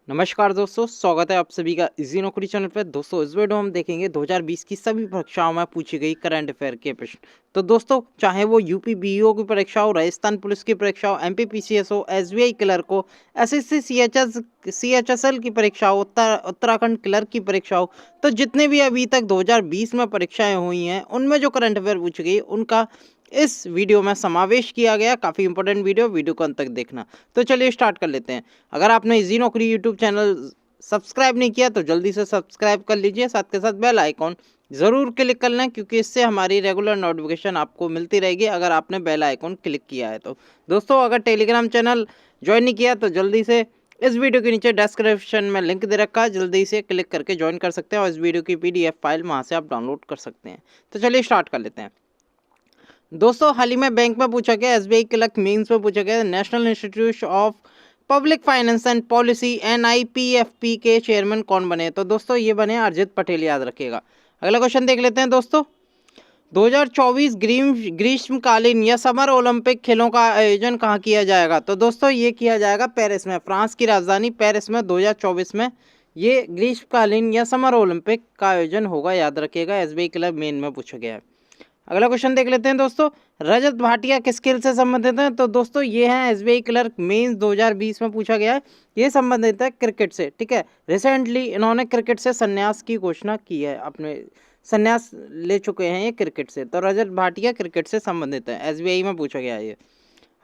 नमस्कार दोस्तों, स्वागत है आप सभी का इजी नौकरी चैनल पे। दोस्तों इस वीडियो में हम देखेंगे 2020 की सभी परीक्षाओं में पूछी गई करंट अफेयर के प्रश्न। तो दोस्तों चाहे वो यूपी बीईओ की परीक्षा हो, राजस्थान पुलिस की परीक्षा हो, एमपी पीसीएस हो, एसबीआई क्लर्क हो, एसएससी सीएचएसएल की परीक्षा हो, उत्तराखंड क्लर्क की परीक्षा हो, तो जितने भी अभी तक 2020 में परीक्षाएं हुई हैं उनमें जो करंट अफेयर पूछी गई उनका इस वीडियो में समावेश किया गया। काफ़ी इंपॉर्टेंट वीडियो को अंत तक देखना। तो चलिए स्टार्ट कर लेते हैं। अगर आपने इजी नौकरी यूट्यूब चैनल सब्सक्राइब नहीं किया तो जल्दी से सब्सक्राइब कर लीजिए, साथ के साथ बेल आइकॉन ज़रूर क्लिक कर लें, क्योंकि इससे हमारी रेगुलर नोटिफिकेशन आपको मिलती रहेगी अगर आपने बेल आइकॉन क्लिक किया है तो। दोस्तों अगर टेलीग्राम चैनल ज्वाइन नहीं किया तो जल्दी से इस वीडियो के नीचे डिस्क्रिप्शन में लिंक दे रखा है, जल्दी से क्लिक करके ज्वाइन कर सकते हैं और इस वीडियो की PDF फाइल वहाँ से आप डाउनलोड कर सकते हैं। तो चलिए स्टार्ट कर लेते हैं। दोस्तों हाल ही में बैंक में पूछा गया, एसबीआई क्लर्क मेंस में पूछा गया, national institute of public finance and policy NIPFP के चेयरमैन कौन बने? तो दोस्तों ये बने अरिजित पटेल, याद रखिएगा। अगला क्वेश्चन देख लेते हैं दोस्तों। 2024 ग्रीष्मकालीन या समर ओलंपिक खेलों का आयोजन कहाँ किया जाएगा? तो दोस्तों ये किया जाएगा पेरिस में, फ्रांस की राजधानी पेरिस में 2024 में ये ग्रीष्मकालीन या समर ओलंपिक का आयोजन होगा, याद रखिएगा। एसबीआई क्लर्क मेन में पूछा गया है। अगला क्वेश्चन देख लेते हैं दोस्तों। रजत भाटिया किस खेल से संबंधित है? तो दोस्तों ये है एसबीआई क्लर्क मेंस 2020 में पूछा गया है। ये संबंधित है क्रिकेट से, ठीक है। रिसेंटली इन्होंने क्रिकेट से संन्यास की घोषणा की है, अपने संन्यास ले चुके हैं ये क्रिकेट से। तो रजत भाटिया क्रिकेट से संबंधित है, एसबीआई में पूछा गया है ये।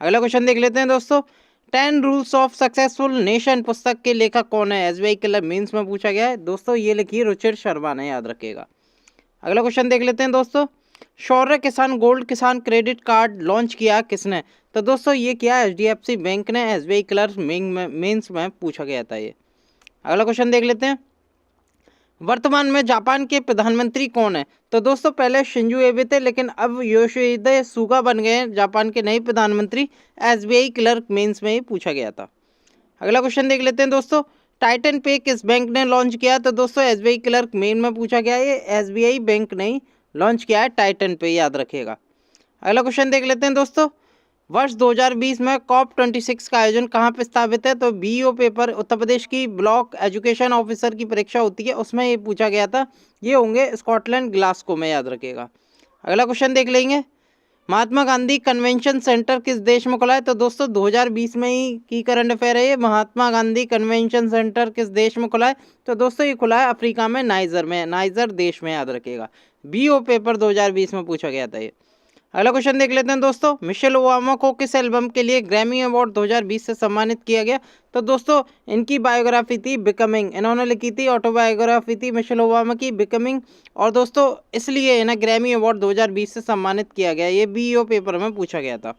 अगला क्वेश्चन देख लेते हैं दोस्तों। 10 रूल्स ऑफ सक्सेसफुल नेशन पुस्तक के लेखक कौन है? एसबीआई क्लर्क मेंस में पूछा गया है दोस्तों, ये लिखी रुचिर शर्मा ने, याद रखिएगा। अगला क्वेश्चन देख लेते हैं दोस्तों। शौर्य किसान गोल्ड किसान क्रेडिट कार्ड लॉन्च किया किसने? तो दोस्तों ये किया HDFC बैंक ने, एसबीआई क्लर्क मेंस में पूछा गया था ये। अगला क्वेश्चन देख लेते हैं। वर्तमान में जापान के प्रधानमंत्री कौन है? तो दोस्तों पहले शिंजो एबे थे, लेकिन अब योशिहिदे सुगा बन गए हैं जापान के नए प्रधानमंत्री। एसबीआई क्लर्क मेंस में ही पूछा गया था। अगला क्वेश्चन देख लेते हैं दोस्तों। टाइटन पे किस बैंक ने लॉन्च किया? तो दोस्तों एसबीआई क्लर्क मेन में पूछा गया है, ये एसबीआई बैंक ने ही लॉन्च किया है टाइटन पे, याद रखिएगा। अगला क्वेश्चन देख लेते हैं दोस्तों। वर्ष 2020 में COP26 का आयोजन कहाँ प्रस्तावित है? तो बीईओ पेपर उत्तर प्रदेश की ब्लॉक एजुकेशन ऑफिसर की परीक्षा होती है, उसमें ये पूछा गया था। ये होंगे स्कॉटलैंड ग्लासगो में, याद रखिएगा। अगला क्वेश्चन देख लेंगे। महात्मा गांधी कन्वेंशन सेंटर किस देश में खुला है? तो दोस्तों 2020 में ही की करंट अफेयर है ये। महात्मा गांधी कन्वेंशन सेंटर किस देश में खुला है? तो दोस्तों ये खुला है अफ्रीका में, नाइजर में, नाइजर देश में, याद रखिएगा। बीओ पेपर 2020 में पूछा गया था ये। अगला क्वेश्चन देख लेते हैं दोस्तों। मिशेल ओबामा को किस एल्बम के लिए ग्रैमी अवार्ड 2020 से सम्मानित किया गया? तो दोस्तों इनकी बायोग्राफी थी बिकमिंग, इन्होंने लिखी थी, ऑटोबायोग्राफी थी मिशेल ओबामा की बिकमिंग, और दोस्तों इसलिए इन्हें ग्रैमी अवार्ड 2020 से सम्मानित किया गया। ये बीईओ पेपर में पूछा गया था।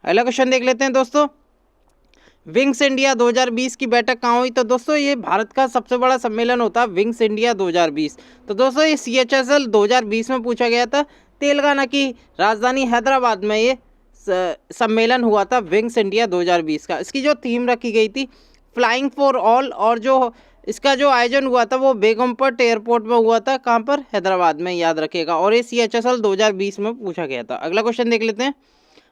अगला क्वेश्चन देख लेते हैं दोस्तों। विंग्स इंडिया 2020 की बैठक कहाँ हुई? तो दोस्तों ये भारत का सबसे बड़ा सम्मेलन होता है विंग्स इंडिया 2020। तो दोस्तों ये CHSL 2020 में पूछा गया था। तेलंगाना की राजधानी हैदराबाद में ये सम्मेलन हुआ था विंग्स इंडिया 2020 का। इसकी जो थीम रखी गई थी फ्लाइंग फॉर ऑल, और जो इसका जो आयोजन हुआ था वो बेगमपट एयरपोर्ट में हुआ था, कहाँ पर? हैदराबाद में, याद रखिएगा। और ये CHSL 2020 में पूछा गया था। अगला क्वेश्चन देख लेते हैं।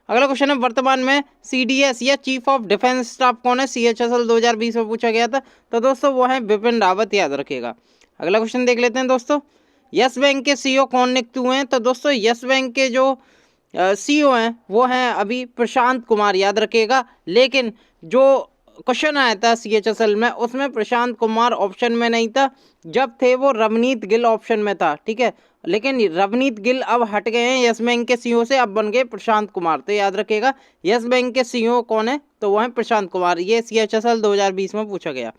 अगला क्वेश्चन है, वर्तमान में CDS या चीफ ऑफ डिफेंस स्टाफ कौन है? CHSL 2020 में पूछा गया था। तो दोस्तों वो है बिपिन रावत, याद रखिएगा। अगला क्वेश्चन देख लेते हैं दोस्तों। यस बैंक के CEO कौन नियुक्त हुए हैं? तो दोस्तों यस बैंक के जो CEO हैं वो हैं अभी प्रशांत कुमार, याद रखिएगा। लेकिन जो क्वेश्चन आया था CHSL में उसमें प्रशांत कुमार ऑप्शन में नहीं था, जब थे वो रवनीत गिल ऑप्शन में था, ठीक है। लेकिन रवनीत गिल अब हट गए हैं यस बैंक के CEO से, अब बन गए प्रशांत कुमार। तो याद रखिएगा यस बैंक के CEO कौन है? तो वो है प्रशांत कुमार। ये CHSL 2020 में पूछा गया।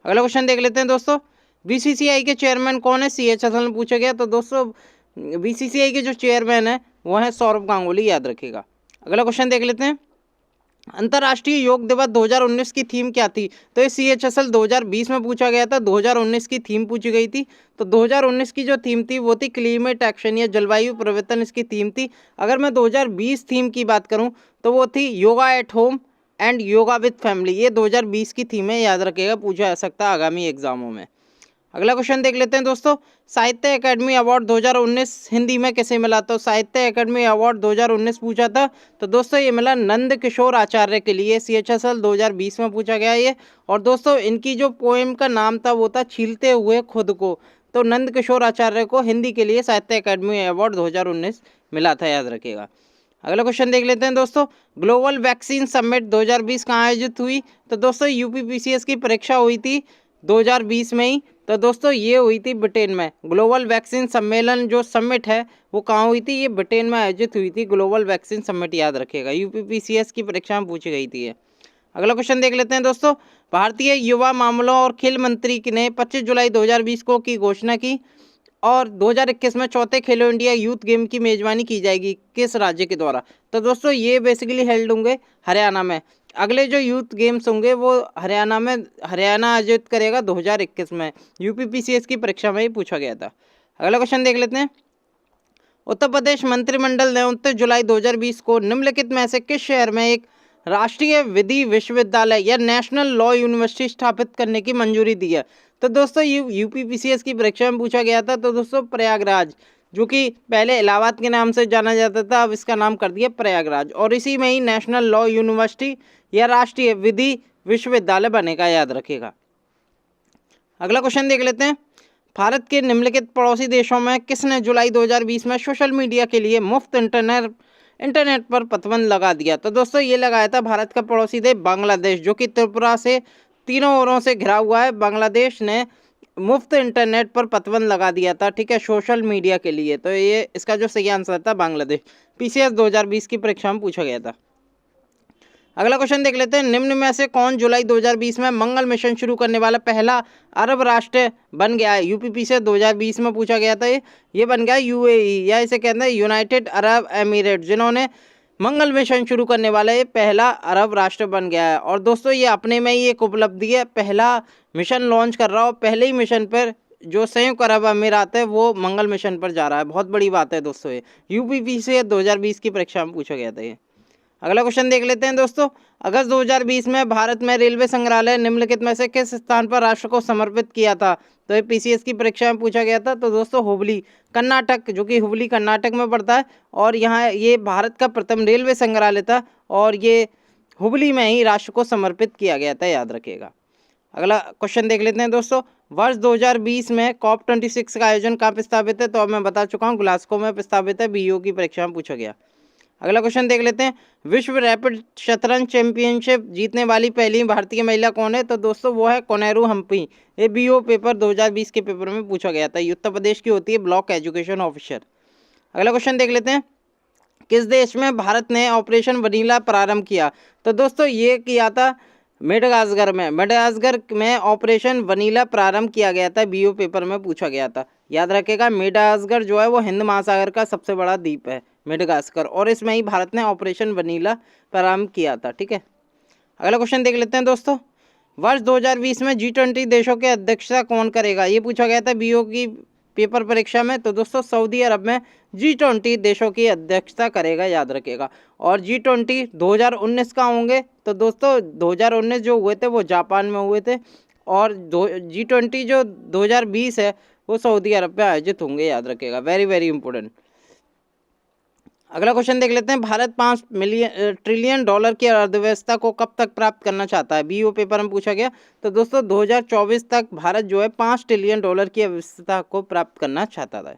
अगला क्वेश्चन देख लेते हैं दोस्तों। BCCI के चेयरमैन कौन है? CHSL में पूछा गया। तो दोस्तों BCCI के जो चेयरमैन है वो है सौरभ गांगुली, याद रखिएगा। अगला क्वेश्चन देख लेते हैं। अंतर्राष्ट्रीय योग दिवस 2019 की थीम क्या थी? तो ये CHSL 2020 में पूछा गया था, 2019 की थीम पूछी गई थी। तो 2019 की जो थीम थी वो थी क्लाइमेट एक्शन या जलवायु परिवर्तन, इसकी थीम थी। अगर मैं 2020 थीम की बात करूं तो वो थी yoga at home and yoga with family. ये 2020 की थीम है, याद रखिएगा, पूछा जा सकता है आगामी एग्जामों में। अगला क्वेश्चन देख लेते हैं दोस्तों, साहित्य अकादमी अवार्ड 2019 हिंदी में किसे मिला? तो साहित्य अकादमी अवार्ड 2019 पूछा था, तो दोस्तों ये मिला नंद किशोर आचार्य के लिए। CHSL 2020 में पूछा गया ये। और दोस्तों इनकी जो पोएम का नाम था वो था छीलते हुए खुद को। तो नंद किशोर आचार्य को हिंदी के लिए साहित्य अकादमी अवार्ड 2019 मिला था, याद रखिएगा। अगला क्वेश्चन देख लेते हैं दोस्तों, ग्लोबल वैक्सीन समिट 2020 कहाँ आयोजित हुई? तो दोस्तों UPPCS की परीक्षा हुई थी 2020 में ही। तो दोस्तों ये हुई थी ब्रिटेन में। ग्लोबल वैक्सीन सम्मेलन जो समिट है वो कहाँ हुई थी? ये ब्रिटेन में आयोजित हुई थी ग्लोबल वैक्सीन समिट, याद रखिएगा। UPPCS की परीक्षा में पूछी गई थी ये। अगला क्वेश्चन देख लेते हैं दोस्तों, भारतीय युवा मामलों और खेल मंत्री ने 25 जुलाई 2020 को की घोषणा की और 2021 में चौथे खेलो इंडिया यूथ गेम की मेजबानी की जाएगी किस राज्य के द्वारा? तो दोस्तों ये बेसिकली हेल्ड होंगे हरियाणा में। अगले जो यूथ गेम्स होंगे वो हरियाणा आयोजित करेगा 2021 में। UPPCS की परीक्षा में ही पूछा गया था। अगला क्वेश्चन देख लेते हैं, उत्तर प्रदेश मंत्रिमंडल ने 29 जुलाई 2020 को निम्नलिखित में से किस शहर में एक राष्ट्रीय विधि विश्वविद्यालय या नेशनल लॉ यूनिवर्सिटी स्थापित करने की मंजूरी दी है? तो दोस्तों UPPCS की परीक्षा में पूछा गया था। तो दोस्तों प्रयागराज, जो कि पहले इलाहाबाद के नाम से जाना जाता था, अब इसका नाम कर दिया प्रयागराज। और इसी में ही नेशनल लॉ यूनिवर्सिटी या राष्ट्रीय विधि विश्वविद्यालय बनेगा, याद रखिएगा। अगला क्वेश्चन देख लेते हैं, भारत के निम्नलिखित पड़ोसी देशों में किसने जुलाई 2020 में सोशल मीडिया के लिए मुफ्त इंटरनेट पर प्रतिबंध लगा दिया? तो दोस्तों ये लगाया था भारत का पड़ोसी देश बांग्लादेश, जो कि त्रिपुरा से तीनों ओरों से घिरा हुआ है। बांग्लादेश ने मुफ्त इंटरनेट पर प्रतिबंध लगा दिया था, ठीक है, सोशल मीडिया के लिए। तो ये इसका जो सही आंसर था बांग्लादेश। PCS 2020 की परीक्षा में पूछा गया था। अगला क्वेश्चन देख लेते हैं, निम्न में से कौन जुलाई 2020 में मंगल मिशन शुरू करने वाला पहला अरब राष्ट्र बन गया है? UPPCS 2020 में पूछा गया था ये बन गया UAE, या इसे कहते हैं यूनाइटेड अरब एमिरेट, जिन्होंने मंगल मिशन शुरू करने वाला ये पहला अरब राष्ट्र बन गया है। और दोस्तों ये अपने में ही एक उपलब्धि है, पहला मिशन लॉन्च कर रहा हो, पहले ही मिशन पर जो संयुक्त अरब अमीरात है वो मंगल मिशन पर जा रहा है। बहुत बड़ी बात है दोस्तों ये। UPPCS 2020 की परीक्षा में पूछा गया था ये। अगला क्वेश्चन देख लेते हैं दोस्तों, अगस्त 2020 में भारत में रेलवे संग्रहालय निम्नलिखित में से किस स्थान पर राष्ट्र को समर्पित किया था? तो ये PCS की परीक्षा में पूछा गया था। तो दोस्तों हुबली कर्नाटक, जो कि हुबली कर्नाटक में पड़ता है, और यहाँ ये भारत का प्रथम रेलवे संग्रहालय था और ये हुबली में ही राष्ट्र को समर्पित किया गया था, याद रखिएगा। अगला क्वेश्चन देख लेते हैं दोस्तों, वर्ष 2020 में COP26 का आयोजन कहाँ प्रस्तावित है? तो अब मैं बता चुका हूँ, ग्लासगो में प्रस्तावित है। BO की परीक्षा में पूछा गया। अगला क्वेश्चन देख लेते हैं, विश्व रैपिड शतरंज चैंपियनशिप जीतने वाली पहली भारतीय महिला कौन है? तो दोस्तों वो है कोनेरू हम्पी। ये BO पेपर 2020 के पेपर में पूछा गया था। उत्तर प्रदेश की होती है ब्लॉक एजुकेशन ऑफिसर। अगला क्वेश्चन देख लेते हैं, किस देश में भारत ने ऑपरेशन वनीला प्रारंभ किया? तो दोस्तों ये किया था मेडागास्कर में ऑपरेशन वनीला प्रारंभ किया गया था। BO पेपर में पूछा गया था, याद रखेगा। मेडागास्कर जो है वो हिंद महासागर का सबसे बड़ा द्वीप है, मेडागास्कर, और इसमें ही भारत ने ऑपरेशन वनीला प्रारंभ किया था, ठीक है। अगला क्वेश्चन देख लेते हैं दोस्तों, वर्ष 2020 में G20 देशों की अध्यक्षता कौन करेगा? ये पूछा गया था BO की पेपर परीक्षा में। तो दोस्तों सऊदी अरब में G20 देशों की अध्यक्षता करेगा, याद रखेगा। और G20 2019 का होंगे? तो दोस्तों 2019 जो हुए थे वो जापान में हुए थे, और G20 जो 2020 है वो सऊदी अरब में आयोजित होंगे, याद रखेगा। Very very important. अगला क्वेश्चन देख लेते हैं, भारत $5 ट्रिलियन की अर्थव्यवस्था को कब तक प्राप्त करना चाहता है? BO पेपर में पूछा गया। तो दोस्तों 2024 तक भारत जो है $5 ट्रिलियन की अर्थव्यवस्था को प्राप्त करना चाहता था।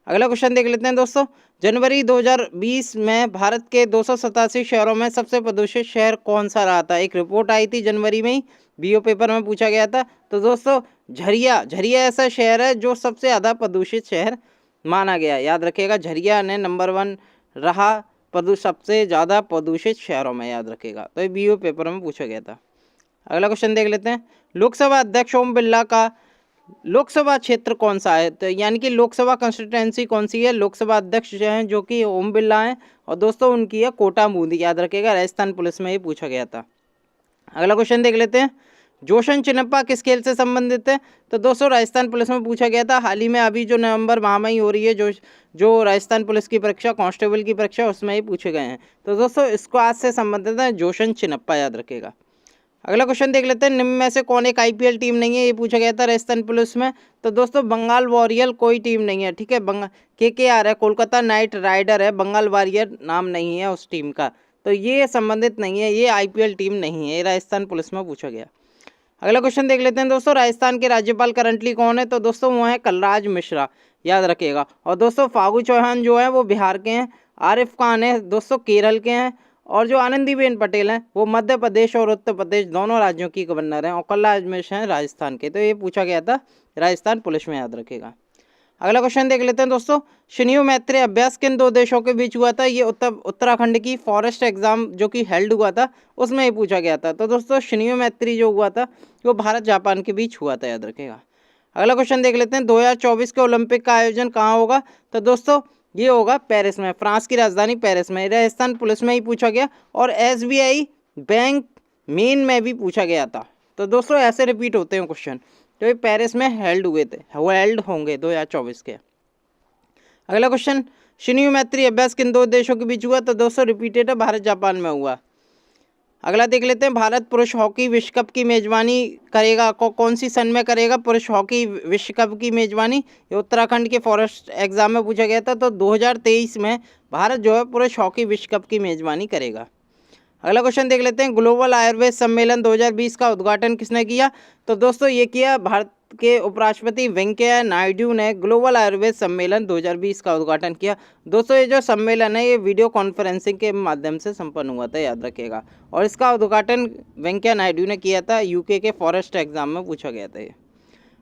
अगला क्वेश्चन देख लेते हैं दोस्तों, जनवरी 2020 में भारत के 287 शहरों में सबसे प्रदूषित शहर कौन सा रहा था? एक रिपोर्ट आई थी जनवरी में ही, BO पेपर में पूछा गया था। तो दोस्तों झरिया ऐसा शहर है जो सबसे ज़्यादा प्रदूषित शहर माना गया, याद रखिएगा। झरिया ने नंबर 1 रहा सबसे ज़्यादा प्रदूषित शहरों में, याद रखेगा। तो ये BO पेपर में पूछा गया था। अगला क्वेश्चन देख लेते हैं, लोकसभा अध्यक्ष ओम बिरला का लोकसभा क्षेत्र कौन सा है? तो यानी कि लोकसभा कंस्टिट्यूंसी कौन सी है? लोकसभा अध्यक्ष जो हैं जो कि ओम बिरला हैं, और दोस्तों उनकी है कोटा बूंदी, याद रखेगा। राजस्थान पुलिस में ही पूछा गया था। अगला क्वेश्चन देख लेते हैं, जोशन चिनप्पा किस खेल से संबंधित है? तो दोस्तों राजस्थान पुलिस में पूछा गया था। हाल ही में अभी जो नवंबर माह में ही हो रही है जो राजस्थान पुलिस की परीक्षा, कांस्टेबल की परीक्षा, उसमें ही पूछे गए हैं। तो दोस्तों इसको आज से संबंधित है जोशन चिनप्पा, याद रखेगा। अगला क्वेश्चन देख लेते हैं, निम्न में से कौन एक आईपीएल टीम नहीं है, ये पूछा गया था राजस्थान पुलिस में। तो दोस्तों बंगाल वॉरियर कोई टीम नहीं है, ठीक है। केकेआर है, कोलकाता नाइट राइडर है, बंगाल वॉरियर नाम नहीं है उस टीम का। तो ये संबंधित नहीं है, ये आईपीएल टीम नहीं है, ये राजस्थान पुलिस में पूछा गया। अगला क्वेश्चन देख लेते हैं दोस्तों, राजस्थान के राज्यपाल करंटली कौन है। तो दोस्तों वो है कलराज मिश्रा, याद रखिएगा। और दोस्तों फागू चौहान जो है वो बिहार के हैं, आरिफ खान है दोस्तों केरल के हैं, और जो आनंदीबेन पटेल हैं वो मध्य प्रदेश और उत्तर प्रदेश दोनों राज्यों की गवर्नर हैं, और कलराज मिश्रा हैं राजस्थान के। तो ये पूछा गया था राजस्थान पुलिस में, याद रखिएगा। अगला क्वेश्चन देख लेते हैं दोस्तों, शनियो मैत्री अभ्यास किन दो देशों के बीच हुआ था। ये उत्तराखंड की फॉरेस्ट एग्जाम जो कि हेल्ड हुआ था उसमें ये पूछा गया था। तो दोस्तों शनियो मैत्री जो हुआ था वो भारत जापान के बीच हुआ था, याद रखेगा। अगला क्वेश्चन देख लेते हैं, 2024 के ओलंपिक का आयोजन कहाँ होगा। तो दोस्तों ये होगा पेरिस में, फ्रांस की राजधानी पेरिस में। राजस्थान पुलिस में ही पूछा गया, और एसबीआई बैंक मेन में भी पूछा गया था। तो दोस्तों ऐसे रिपीट होते हैं क्वेश्चन। तो ये पेरिस में हेल्ड हुए थे, हेल्ड होंगे 2024 के। अगला क्वेश्चन, शनियो मैत्री अभ्यास किन दो देशों के बीच हुआ। तो दोस्तों रिपीटेड है, भारत जापान में हुआ। अगला देख लेते हैं, भारत पुरुष हॉकी विश्व कप की मेजबानी करेगा, कौन सी सन में करेगा पुरुष हॉकी विश्व कप की मेजबानी। ये उत्तराखंड के फॉरेस्ट एग्जाम में पूछा गया था। तो 2023 में भारत जो है पुरुष हॉकी विश्व कप की मेजबानी करेगा। अगला क्वेश्चन देख लेते हैं, ग्लोबल आयुर्वेद सम्मेलन 2020 का उद्घाटन किसने किया। तो दोस्तों ये किया भारत के उपराष्ट्रपति वेंकैया नायडू ने ग्लोबल आयुर्वेद सम्मेलन 2020 का उद्घाटन किया। दोस्तों ये जो सम्मेलन है ये वीडियो कॉन्फ्रेंसिंग के माध्यम से संपन्न हुआ था, याद रखिएगा। और इसका उद्घाटन वेंकैया नायडू ने किया था, यूके के फॉरेस्ट एग्जाम में पूछा गया था ये।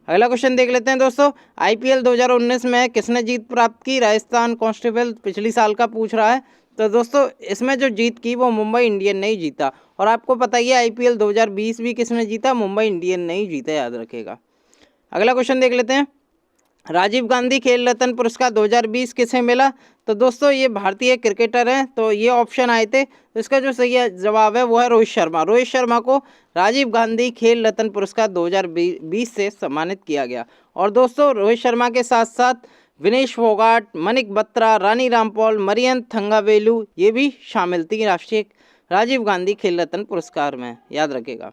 अगला क्वेश्चन देख लेते हैं दोस्तों, आईपीएल 2019 में किसने जीत प्राप्त की। राजस्थान कांस्टेबल पिछली साल का पूछ रहा है। तो दोस्तों इसमें जो जीत की वो मुंबई इंडियन ने ही जीता, और आपको पता ही है आईपीएल 2020 भी किसने जीता, मुंबई इंडियन ने ही जीता, याद रखेगा। अगला क्वेश्चन देख लेते हैं, राजीव गांधी खेल रत्न पुरस्कार 2020 किसे मिला। तो दोस्तों ये भारतीय क्रिकेटर हैं, तो ये ऑप्शन आए थे, तो इसका जो सही जवाब है वो है रोहित शर्मा। रोहित शर्मा को राजीव गांधी खेल रत्न पुरस्कार 2020 से सम्मानित किया गया। और दोस्तों रोहित शर्मा के साथ साथ विनेश फोगाट, मनिक बत्रा, रानी रामपॉल, मरियन थंगावेलू ये भी शामिल थी राष्ट्रीय राजीव गांधी खेल रत्न पुरस्कार में, याद रखेगा।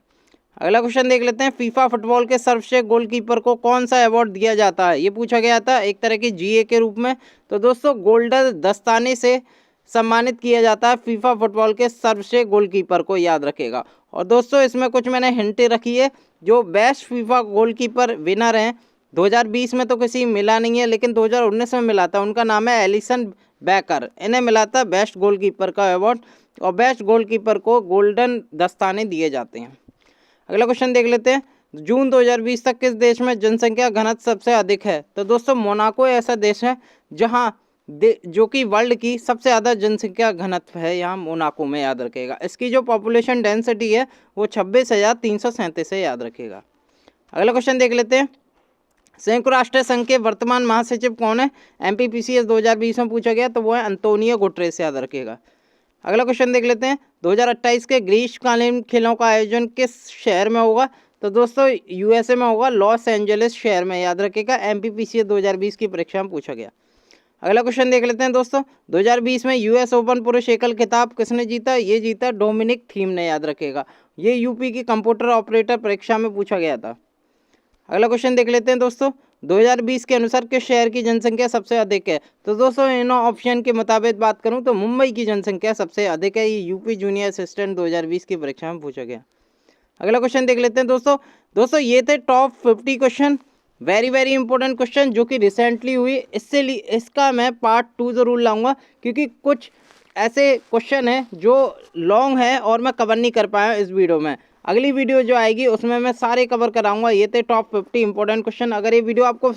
अगला क्वेश्चन देख लेते हैं, फीफा फुटबॉल के सर्वश्रेष्ठ गोलकीपर को कौन सा अवार्ड दिया जाता है। ये पूछा गया था एक तरह की जीए के रूप में। तो दोस्तों गोल्डन दस्ताने से सम्मानित किया जाता है फीफा फुटबॉल के सर्वश्रेष्ठ गोलकीपर को, याद रखेगा। और दोस्तों इसमें कुछ मैंने हिंट रखी है, जो बेस्ट फीफा गोलकीपर विनर हैं 2020 में तो किसी मिला नहीं है, लेकिन 2019 में मिला था, उनका नाम है एलिसन बेकर। इन्हें मिला था बेस्ट गोलकीपर का अवार्ड, और बेस्ट गोलकीपर को गोल्डन दस्ताने दिए जाते हैं। अगला क्वेश्चन देख लेते हैं, जून 2020 तक किस देश में जनसंख्या घनत्व सबसे अधिक है। तो दोस्तों मोनाको ऐसा देश है जहां जो कि वर्ल्ड की सबसे ज़्यादा जनसंख्या घनत्व है, यहाँ मोनाको में, याद रखेगा। इसकी जो पॉपुलेशन डेंसिटी है वो 26,337 है, याद रखेगा। अगला क्वेश्चन देख लेते हैं, संयुक्त राष्ट्र संघ के वर्तमान महासचिव कौन है। एमपीपीसीएस 2020 में पूछा गया, तो वो है अंतोनियो गुटेरेस, याद रखेगा। अगला क्वेश्चन देख लेते हैं, 2028 के ग्रीष्मकालीन खेलों का आयोजन किस शहर में होगा। तो दोस्तों यूएसए में होगा, लॉस एंजलिस शहर में, याद रखेगा। एमपीपीसीएस 2020 की परीक्षा में पूछा गया। अगला क्वेश्चन देख लेते हैं दोस्तों, 2020 में यूएस ओपन पुरुष एकल खिताब किसने जीता। ये जीता डोमिनिक थीम ने, याद रखेगा। ये यूपी की कंप्यूटर ऑपरेटर परीक्षा में पूछा गया था। अगला क्वेश्चन देख लेते हैं दोस्तों, 2020 के अनुसार किस शहर की जनसंख्या सबसे अधिक है। तो दोस्तों इन ऑप्शन के मुताबिक बात करूं तो मुंबई की जनसंख्या सबसे अधिक है। ये यूपी जूनियर असिस्टेंट 2020 की परीक्षा में पूछा गया। अगला क्वेश्चन देख लेते हैं दोस्तों ये थे top 50 question, very important question जो कि रिसेंटली हुई। इसका मैं पार्ट 2 ज़रूर लाऊंगा, क्योंकि कुछ ऐसे क्वेश्चन हैं जो लॉन्ग है और मैं कवर नहीं कर पाया इस वीडियो में। अगली वीडियो जो आएगी उसमें मैं सारे कवर कराऊंगा। ये थे टॉप 50 इंपॉर्टेंट क्वेश्चन। अगर ये वीडियो आपको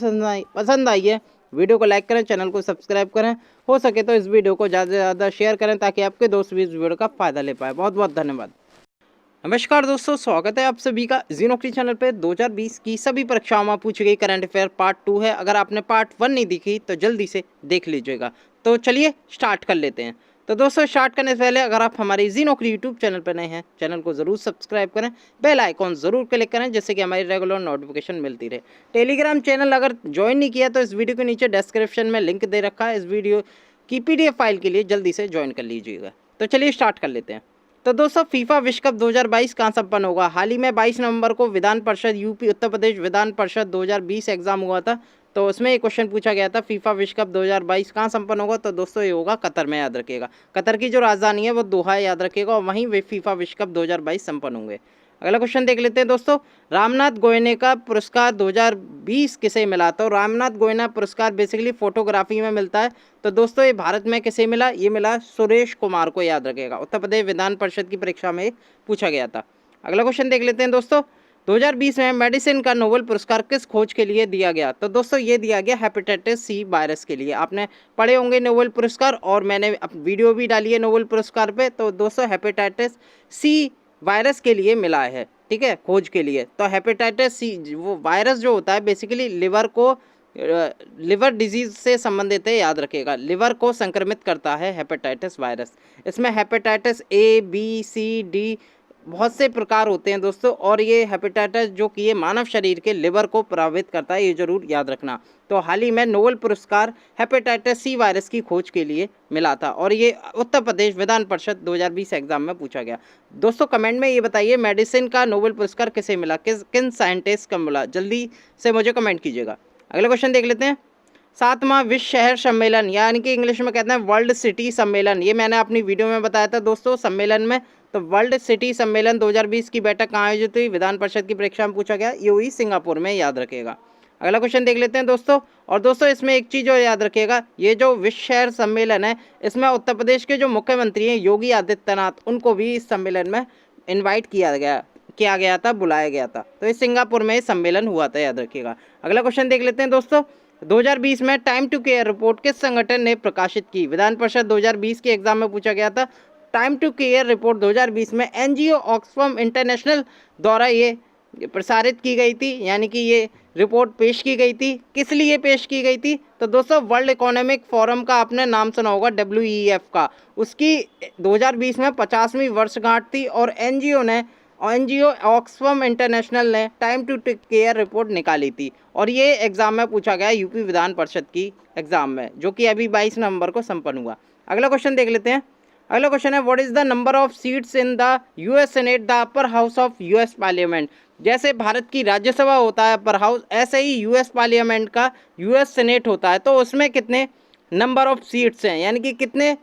पसंद आई है, वीडियो को लाइक करें, चैनल को सब्सक्राइब करें, हो सके तो इस वीडियो को ज़्यादा से ज़्यादा शेयर करें ताकि आपके दोस्त भी इस वीडियो का फ़ायदा ले पाए। बहुत बहुत धन्यवाद। नमस्कार दोस्तों, स्वागत है आप सभी का जी नौकरी चैनल पे। 2020 की सभी परीक्षाओं में पूछी गई करंट अफेयर पार्ट 2 है। अगर आपने पार्ट 1 नहीं देखी तो जल्दी से देख लीजिएगा। तो चलिए स्टार्ट कर लेते हैं। तो दोस्तों स्टार्ट करने से पहले अगर आप हमारे जी नौकरी यूट्यूब चैनल पर नए हैं, चैनल को ज़रूर सब्सक्राइब करें, बेल आइकॉन ज़रूर क्लिक करें जिससे कि हमारी रेगुलर नोटिफिकेशन मिलती रहे। टेलीग्राम चैनल अगर ज्वाइन नहीं किया तो इस वीडियो के नीचे डिस्क्रिप्शन में लिंक दे रखा है। इस वीडियो की PDF फाइल के लिए जल्दी से ज्वाइन कर लीजिएगा। तो चलिए स्टार्ट कर लेते हैं। तो दोस्तों फीफा विश्व कप 2022 कहाँ संपन्न होगा? हाल ही में 22 नवंबर को विधान परिषद यूपी उत्तर प्रदेश विधान परिषद 2020 एग्जाम हुआ था, तो उसमें एक क्वेश्चन पूछा गया था फीफा विश्व कप 2022 कहाँ संपन्न होगा? तो दोस्तों ये होगा कतर में, याद रखिएगा। कतर की जो राजधानी है वो दोहा है, याद रखिएगा, और वहीं वे फीफा विश्व कप 2022 संपन्न होंगे। अगला क्वेश्चन देख लेते हैं दोस्तों, रामनाथ गोयने का पुरस्कार 2020 किसे मिला? तो रामनाथ गोयना पुरस्कार बेसिकली फोटोग्राफी में मिलता है, तो दोस्तों ये भारत में किसे मिला? ये मिला सुरेश कुमार को, याद रखिएगा। उत्तर प्रदेश विधान परिषद की परीक्षा में पूछा गया था। अगला क्वेश्चन देख लेते हैं दोस्तों, 2020 में मेडिसिन का नोबेल पुरस्कार किस खोज के लिए दिया गया? तो दोस्तों ये दिया गया हेपेटाइटिस सी वायरस के लिए। आपने पढ़े होंगे नोबेल पुरस्कार, और मैंने वीडियो भी डाली है नोबेल पुरस्कार पे। तो दोस्तों हेपेटाइटिस सी वायरस के लिए मिला है, ठीक है, खोज के लिए। तो हेपेटाइटिस सी वो वायरस जो होता है बेसिकली लिवर डिजीज से संबंधित है, याद रखिएगा। लिवर को संक्रमित करता है हेपेटाइटिस वायरस। इसमें hepatitis A B C D बहुत से प्रकार होते हैं दोस्तों, और ये हेपेटाइटिस जो कि ये मानव शरीर के लिवर को प्रभावित करता है, ये जरूर याद रखना। तो हाल ही में नोबेल पुरस्कार हेपेटाइटिस सी वायरस की खोज के लिए मिला था, और ये उत्तर प्रदेश विधान परिषद 2020 एग्जाम में पूछा गया। दोस्तों कमेंट में ये बताइए मेडिसिन का नोबेल पुरस्कार किसे मिला, किन साइंटिस्ट को मिला? जल्दी से मुझे कमेंट कीजिएगा। अगला क्वेश्चन देख लेते हैं, 7वां विश्व शहर सम्मेलन, यानी कि इंग्लिश में कहते हैं वर्ल्ड सिटी सम्मेलन, ये मैंने अपनी वीडियो में बताया था दोस्तों सम्मेलन में। तो वर्ल्ड सिटी सम्मेलन 2020 की बैठक कहाँ आयोजित हुई? विधान परिषद की परीक्षा में पूछा गया, ये हुई सिंगापुर में, याद रखिएगा। अगला क्वेश्चन देख लेते हैं दोस्तों, और दोस्तों इसमें एक चीज़ और याद रखिएगा, ये जो विश्व शहर सम्मेलन है इसमें उत्तर प्रदेश के जो मुख्यमंत्री हैं योगी आदित्यनाथ, उनको भी इस सम्मेलन में इन्वाइट किया गया था, बुलाया गया था। तो इस सिंगापुर में सम्मेलन हुआ था, याद रखिएगा। अगला क्वेश्चन देख लेते हैं दोस्तों, 2020 में टाइम टू केयर रिपोर्ट किस संगठन ने प्रकाशित की? विधान परिषद 2020 के एग्जाम में पूछा गया था। टाइम टू केयर रिपोर्ट 2020 में एनजीओ ऑक्सफैम इंटरनेशनल द्वारा ये प्रसारित की गई थी, यानी कि ये रिपोर्ट पेश की गई थी। किस लिए पेश की गई थी? तो दोस्तों वर्ल्ड इकोनॉमिक फोरम का आपने नाम सुना होगा, WEF का, उसकी 2020 में 50वीं वर्षगांठ थी, और एनजीओ ऑक्सफैम इंटरनेशनल ने टाइम टू केयर रिपोर्ट निकाली थी, और ये एग्जाम में पूछा गया यूपी विधान परिषद की एग्जाम में, जो कि अभी 22 नवंबर को संपन्न हुआ। अगला क्वेश्चन देख लेते हैं। अगला क्वेश्चन है, what is the number of seats in the US senate the upper house of US parliament? जैसे भारत की राज्यसभा होता है अपर हाउस, ऐसे ही यूएस पार्लियामेंट का यूएस सेनेट होता है। तो उसमें कितने नंबर ऑफ सीट्स हैं, यानी कि कितने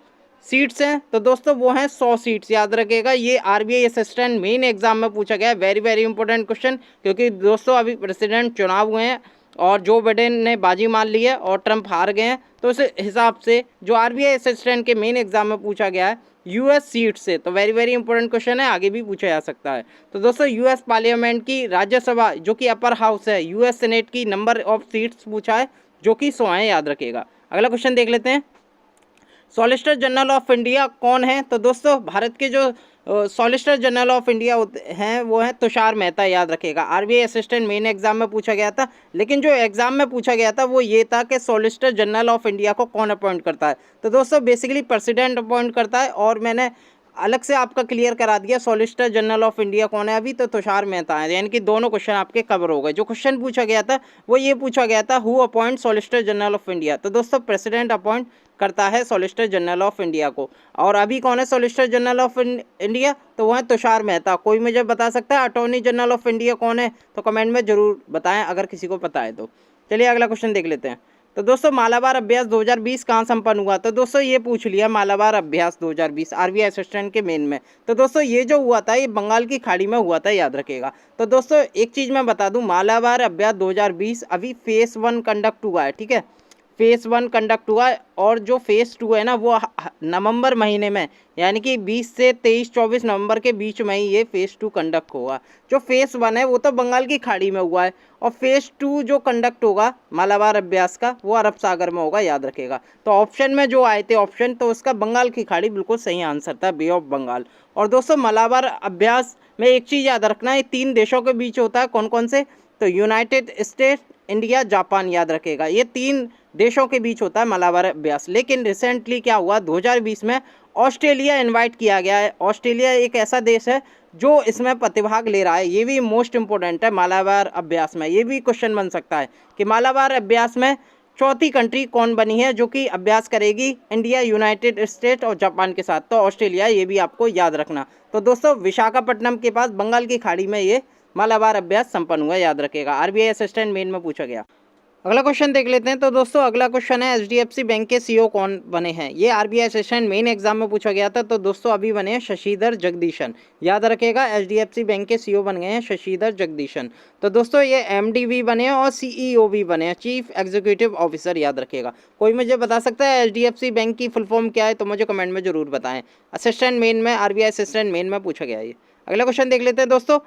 सीट्स हैं? तो दोस्तों वो हैं 100 सीट्स, याद रखिएगा। ये आरबीआई असिस्टेंट मेन एग्जाम में पूछा गया है, वेरी वेरी इंपॉर्टेंट क्वेश्चन, क्योंकि दोस्तों अभी प्रेसिडेंट चुनाव हुए हैं और जो बाइडेन ने बाजी मान ली है और ट्रंप हार गए हैं। तो उस हिसाब से जो आरबीआई असिस्टेंट के मेन एग्जाम में पूछा गया है यूएस सीट से, तो वेरी वेरी इंपॉर्टेंट क्वेश्चन है, आगे भी पूछा जा सकता है। तो दोस्तों यूएस पार्लियामेंट की राज्यसभा जो कि अपर हाउस है, यूएस सेनेट की नंबर ऑफ सीट्स पूछा है जो कि 100 है, याद रखिएगा। अगला क्वेश्चन देख लेते हैं, सॉलिसिटर जनरल ऑफ इंडिया कौन है? तो दोस्तों भारत के जो सॉलिसिटर जनरल ऑफ इंडिया हैं वो हैं तुषार मेहता, याद रखिएगा। आरबीआई असिस्टेंट मेन एग्जाम में पूछा गया था, लेकिन जो एग्जाम में पूछा गया था वो ये था कि सॉलिसिटर जनरल ऑफ इंडिया को कौन अपॉइंट करता है? तो दोस्तों बेसिकली प्रेसिडेंट अपॉइंट करता है, और मैंने अलग से आपका क्लियर करा दिया सॉलिसिटर जनरल ऑफ इंडिया कौन है अभी, तो तुषार मेहता है, यानी कि दोनों क्वेश्चन आपके कवर हो गए। जो क्वेश्चन पूछा गया था वो ये पूछा गया था, who appoint solicitor general of India? तो दोस्तों प्रेसिडेंट अपॉइंट करता है सॉलिसिटर जनरल ऑफ इंडिया को। और अभी कौन है सॉलिसिटर जनरल ऑफ इंडिया? तो वो है तुषार मेहता। कोई मुझे बता सकता है अटॉर्नी जनरल ऑफ इंडिया कौन है? तो कमेंट में जरूर बताएं अगर किसी को पता है तो। चलिए अगला क्वेश्चन देख लेते हैं। तो दोस्तों मालाबार अभ्यास 2020 कहाँ संपन्न हुआ? तो दोस्तों ये पूछ लिया मालाबार अभ्यास 2020 आरबीआई असिस्टेंट के मेन में। तो दोस्तों ये जो हुआ था ये बंगाल की खाड़ी में हुआ था, याद रखिएगा। तो दोस्तों एक चीज़ मैं बता दूं, मालाबार अभ्यास 2020 अभी फेस 1 कंडक्ट हुआ है, ठीक है, फेस 1 कंडक्ट हुआ है, और जो फेस 2 है ना वो नवंबर महीने में, यानी कि 20 से 23-24 नवंबर के बीच में ही ये फेस 2 कंडक्ट होगा। जो फेस 1 है वो तो बंगाल की खाड़ी में हुआ है, और फेस 2 जो कंडक्ट होगा मालाबार अभ्यास का वो अरब सागर में होगा, याद रखेगा। तो ऑप्शन में जो आए थे ऑप्शन, तो उसका बंगाल की खाड़ी बिल्कुल सही आंसर था, बे ऑफ बंगाल। और दोस्तों मालाबार अभ्यास में एक चीज़ याद रखना, ये 3 देशों के बीच होता है, कौन कौन से? तो यूनाइटेड स्टेट, इंडिया, जापान, याद रखेगा। ये 3 देशों के बीच होता है मालाबार अभ्यास। लेकिन रिसेंटली क्या हुआ, 2020 में ऑस्ट्रेलिया इनवाइट किया गया है। ऑस्ट्रेलिया एक ऐसा देश है जो इसमें प्रतिभाग ले रहा है, ये भी मोस्ट इंपॉर्टेंट है मालाबार अभ्यास में। ये भी क्वेश्चन बन सकता है कि मालाबार अभ्यास में चौथी कंट्री कौन बनी है जो कि अभ्यास करेगी इंडिया, यूनाइटेड स्टेट और जापान के साथ? तो ऑस्ट्रेलिया, ये भी आपको याद रखना। तो दोस्तों विशाखापट्टनम के पास बंगाल की खाड़ी में ये मालाबार अभ्यास संपन्न हुआ, याद रखेगा। आरबीआई असिस्टेंट मेन में पूछा गया। अगला क्वेश्चन देख लेते हैं। तो दोस्तों अगला क्वेश्चन है एचडीएफसी बैंक के सीईओ कौन बने हैं? ये आरबीआई असिस्टेंट मेन एग्जाम में पूछा गया था। तो दोस्तों अभी बने हैं शशिधर जगदीशन, याद रखेगा। एचडीएफसी बैंक के सीईओ बन गए हैं शशिधर जगदीशन। तो दोस्तों ये एमडी भी बने हैं और सीईओ भी बने हैं, चीफ एग्जीक्यूटिव ऑफिसर, याद रखेगा। कोई मुझे बता सकता है एचडीएफसी बैंक की फुल फॉर्म क्या है? तो मुझे कमेंट में जरूर बताएं। असिस्टेंट मेन में, आरबीआई असिस्टेंट मेन में पूछा गया है ये। अगला क्वेश्चन देख लेते हैं दोस्तों।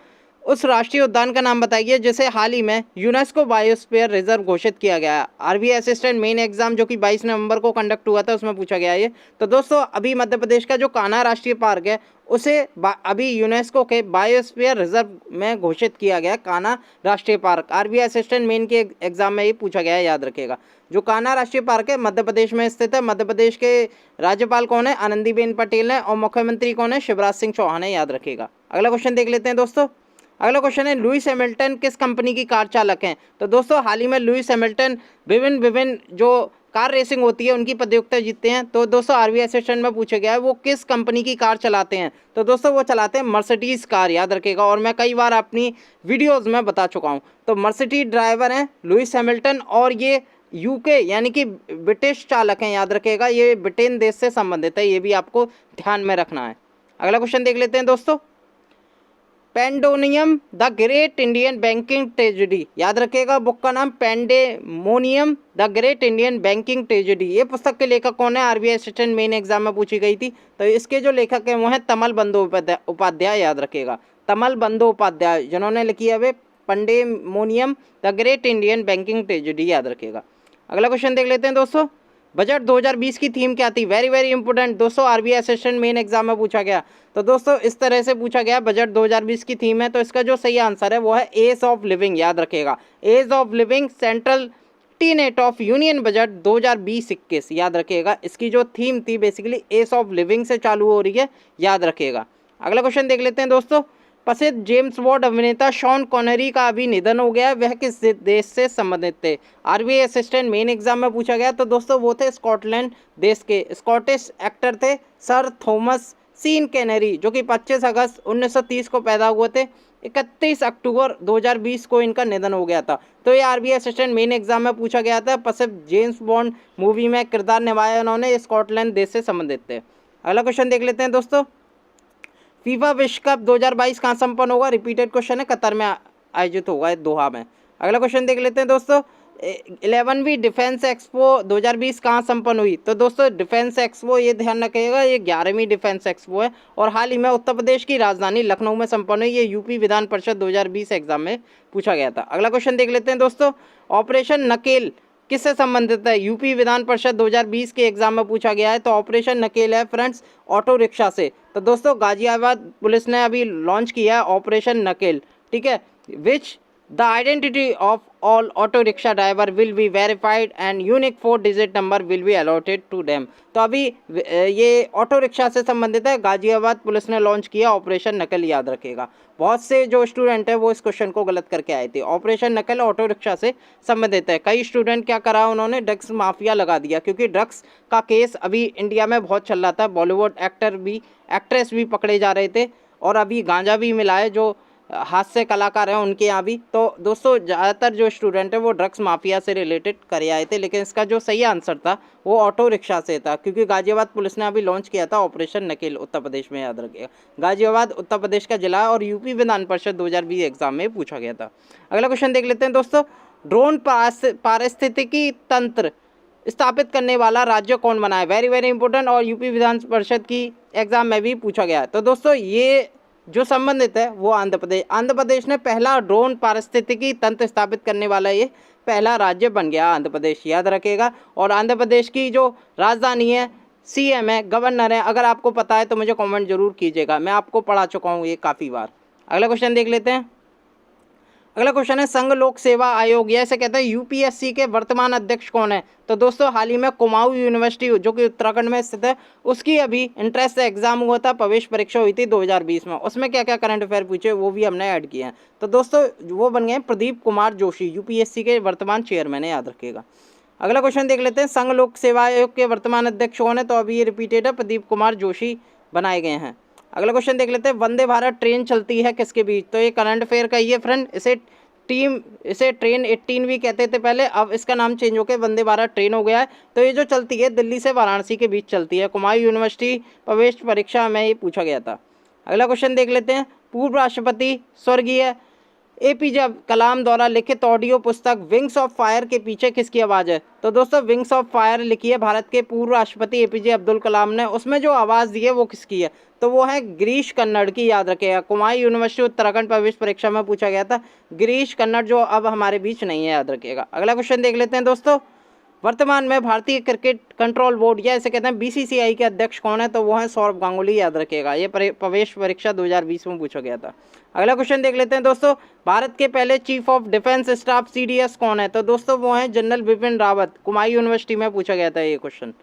उस राष्ट्रीय उद्यान का नाम बताइए जिसे हाल ही में यूनेस्को बायोस्फीयर रिजर्व घोषित किया गया है। आरबीआई असिस्टेंट मेन एग्जाम जो कि 22 नवंबर को कंडक्ट हुआ था उसमें पूछा गया ये। तो दोस्तों अभी मध्य प्रदेश का जो कान्हा राष्ट्रीय पार्क है उसे अभी यूनेस्को के बायोस्फीयर रिजर्व में घोषित किया गया, कान्हा राष्ट्रीय पार्क। आरबीआई असिस्टेंट मेन के एग्जाम में ये पूछा गया है, याद रखेगा। जो कान्हा राष्ट्रीय पार्क है मध्य प्रदेश में स्थित है। मध्य प्रदेश के राज्यपाल कौन है? आनंदीबेन पटेल है। और मुख्यमंत्री कौन है? शिवराज सिंह चौहान है, याद रखेगा। अगला क्वेश्चन देख लेते हैं दोस्तों। अगला क्वेश्चन है लुइस हैमिल्टन किस कंपनी की कार चालक हैं? तो दोस्तों हाल ही में लुइस हैमिल्टन विभिन्न जो कार रेसिंग होती है उनकी प्रतियोगिता जीतते हैं। तो दोस्तों आरबीआई असिस्टेंट में पूछा गया है वो किस कंपनी की कार चलाते हैं? तो दोस्तों वो चलाते हैं मर्सिडीज कार, याद रखेगा। और मैं कई बार अपनी वीडियोज़ में बता चुका हूँ। तो मर्सिडीज ड्राइवर हैं लुइस हैमिल्टन, और ये यूके यानी कि ब्रिटिश चालक हैं, याद रखेगा। ये ब्रिटेन देश से संबंधित है, ये भी आपको ध्यान में रखना है। अगला क्वेश्चन देख लेते हैं दोस्तों। Pandemonium the great Indian banking tragedy, याद रखेगा। बुक का नाम pandemonium the great Indian banking tragedy. ये पुस्तक के लेखक कौन है? आरबीआई असिस्टेंट मेन एग्जाम में पूछी गई थी। तो इसके जो लेखक हैं वो हैं तमल बंदोपाध्याय, याद रखेगा। तमल बंदोपाध्याय जिन्होंने लिखी है वे pandemonium the great Indian banking tragedy, याद रखेगा। अगला क्वेश्चन देख लेते हैं दोस्तों। बजट 2020 की थीम क्या थी? वेरी इंपॉर्टेंट दोस्तों, आरबीआई असिस्टेंट मेन एग्जाम में पूछा गया। तो दोस्तों इस तरह से पूछा गया बजट 2020 की थीम है। तो इसका जो सही आंसर है वो है एज ऑफ लिविंग, याद रखेगा। Ease of living central tenet of union budget 2020-21, याद रखेगा। इसकी जो थीम थी बेसिकली एज ऑफ लिविंग से चालू हो रही है, याद रखेगा। अगला क्वेश्चन देख लेते हैं दोस्तों। प्रसिद्ध जेम्स बॉन्ड अभिनेता शॉन कॉनरी का अभी निधन हो गया, वह किस देश से संबंधित थे? आरबीआई असिस्टेंट मेन एग्जाम में पूछा गया। तो दोस्तों वो थे स्कॉटलैंड देश के, स्कॉटिश एक्टर थे सर थॉमस सीन कैनरी, जो कि 25 अगस्त 1930 को पैदा हुए थे। 31 अक्टूबर 2020 को इनका निधन हो गया था। तो ये आरबीआई असिस्टेंट मेन एग्जाम में पूछा गया था। प्रसिद्ध जेम्स बॉन्ड मूवी में किरदार निभाया उन्होंने, स्कॉटलैंड देश से संबंधित थे। अगला क्वेश्चन देख लेते हैं दोस्तों। फीफा विश्व कप 2022 कहाँ संपन्न होगा? रिपीटेड क्वेश्चन है, कतर में आयोजित होगा, दोहा में। अगला क्वेश्चन देख लेते हैं दोस्तों। 11वीं डिफेंस एक्सपो 2020 कहाँ संपन्न हुई? तो दोस्तों डिफेंस एक्सपो, ये ध्यान रखिएगा, ये 11वीं डिफेंस एक्सपो है और हाल ही में उत्तर प्रदेश की राजधानी लखनऊ में संपन्न हुई। ये यूपी विधान परिषद 2020 एग्जाम में पूछा गया था। अगला क्वेश्चन देख लेते हैं दोस्तों। ऑपरेशन नकेल किससे संबंधित है? यूपी विधान परिषद 2020 के एग्जाम में पूछा गया है। तो ऑपरेशन नकेल है फ्रेंड्स ऑटो रिक्शा से। तो दोस्तों गाजियाबाद पुलिस ने अभी लॉन्च किया है ऑपरेशन नकेल, ठीक है। Which the identity of all auto rickshaw driver will be verified and unique 4 digit number will be allotted to them. तो अभी ये ऑटो रिक्शा से संबंधित है, गाजियाबाद पुलिस ने लॉन्च किया ऑपरेशन नकल, याद रखेगा। बहुत से जो स्टूडेंट है वो इस क्वेश्चन को गलत करके आए थे। ऑपरेशन नकल ऑटो रिक्शा से संबंधित है। कई स्टूडेंट क्या करा, उन्होंने ड्रग्स माफिया लगा दिया, क्योंकि ड्रग्स का केस अभी इंडिया में बहुत चल रहा था। बॉलीवुड एक्ट्रेस भी पकड़े जा रहे थे और अभी गांजा भी मिला है जो हास्य कलाकार हैं उनके यहाँ भी। तो दोस्तों ज़्यादातर जो स्टूडेंट है वो ड्रग्स माफिया से रिलेटेड करे आए थे, लेकिन इसका जो सही आंसर था वो ऑटो रिक्शा से था, क्योंकि गाजियाबाद पुलिस ने अभी लॉन्च किया था ऑपरेशन नकेल उत्तर प्रदेश में, याद रखिएगा। गाजियाबाद उत्तर प्रदेश का जिला और यूपी विधान परिषद 2020 एग्जाम में पूछा गया था। अगला क्वेश्चन देख लेते हैं दोस्तों। ड्रोन पारिस्थितिकी तंत्र स्थापित करने वाला राज्य कौन बना है? वेरी इंपॉर्टेंट, और यूपी विधान परिषद की एग्जाम में भी पूछा गया है। तो दोस्तों ये जो संबंधित है वो आंध्र प्रदेश ने पहला ड्रोन पारिस्थितिकी तंत्र स्थापित करने वाला ये पहला राज्य बन गया आंध्र प्रदेश, याद रखेगा। और आंध्र प्रदेश की जो राजधानी है, सीएम है, गवर्नर है, अगर आपको पता है तो मुझे कमेंट जरूर कीजिएगा, मैं आपको पढ़ा चुका हूँ ये काफ़ी बार। अगला क्वेश्चन देख लेते हैं। अगला क्वेश्चन है संघ लोक सेवा आयोग, या इसे कहते हैं यूपीएससी के वर्तमान अध्यक्ष कौन है? तो दोस्तों हाल ही में कुमाऊं यूनिवर्सिटी जो कि उत्तराखंड में स्थित है उसकी अभी इंट्रेंस एग्जाम हुआ था, प्रवेश परीक्षा हुई थी 2020 में। उसमें क्या क्या करंट अफेयर पूछे वो भी हमने ऐड किए हैं। तो दोस्तों वो बन गए प्रदीप कुमार जोशी, यूपीएससी के वर्तमान चेयरमैन है, याद रखिएगा। अगला क्वेश्चन देख लेते हैं, संघ लोक सेवा आयोग के वर्तमान अध्यक्ष कौन है? तो अभी ये रिपीटेड है, प्रदीप कुमार जोशी बनाए गए हैं। अगला क्वेश्चन देख लेते हैं, वंदे भारत ट्रेन चलती है किसके बीच? तो ये करंट अफेयर का ही है फ्रेंड। इसे ट्रेन 18 भी कहते थे पहले, अब इसका नाम चेंज होकर वंदे भारत ट्रेन हो गया है। तो ये जो चलती है दिल्ली से वाराणसी के बीच चलती है। कुमाऊं यूनिवर्सिटी प्रवेश परीक्षा में ये पूछा गया था। अगला क्वेश्चन देख लेते हैं, पूर्व राष्ट्रपति स्वर्गीय एपीजे कलाम द्वारा लिखित ऑडियो पुस्तक विंग्स ऑफ फायर के पीछे किसकी आवाज़ है? तो दोस्तों विंग्स ऑफ फायर लिखी है भारत के पूर्व राष्ट्रपति एपीजे अब्दुल कलाम ने। उसमें जो आवाज़ दी है वो किसकी है? तो वो है गिरीश कन्नड़ की, याद रखिएगा। कुमाऊं यूनिवर्सिटी उत्तराखंड प्रवेश परीक्षा में पूछा गया था। गिरीश कन्नड़ जो अब हमारे बीच नहीं है, याद रखिएगा। अगला क्वेश्चन देख लेते हैं दोस्तों, वर्तमान में भारतीय क्रिकेट कंट्रोल बोर्ड या इसे कहते हैं बीसीसीआई के अध्यक्ष कौन है? तो वो है सौरभ गांगुली, याद रखिएगा। ये प्रवेश परीक्षा 2020 में पूछा गया था। अगला क्वेश्चन देख लेते हैं दोस्तों, भारत के पहले chief of defence staff CDS कौन है? तो दोस्तों वो हैं जनरल बिपिन रावत। कुमाऊं यूनिवर्सिटी में पूछा गया था ये क्वेश्चन।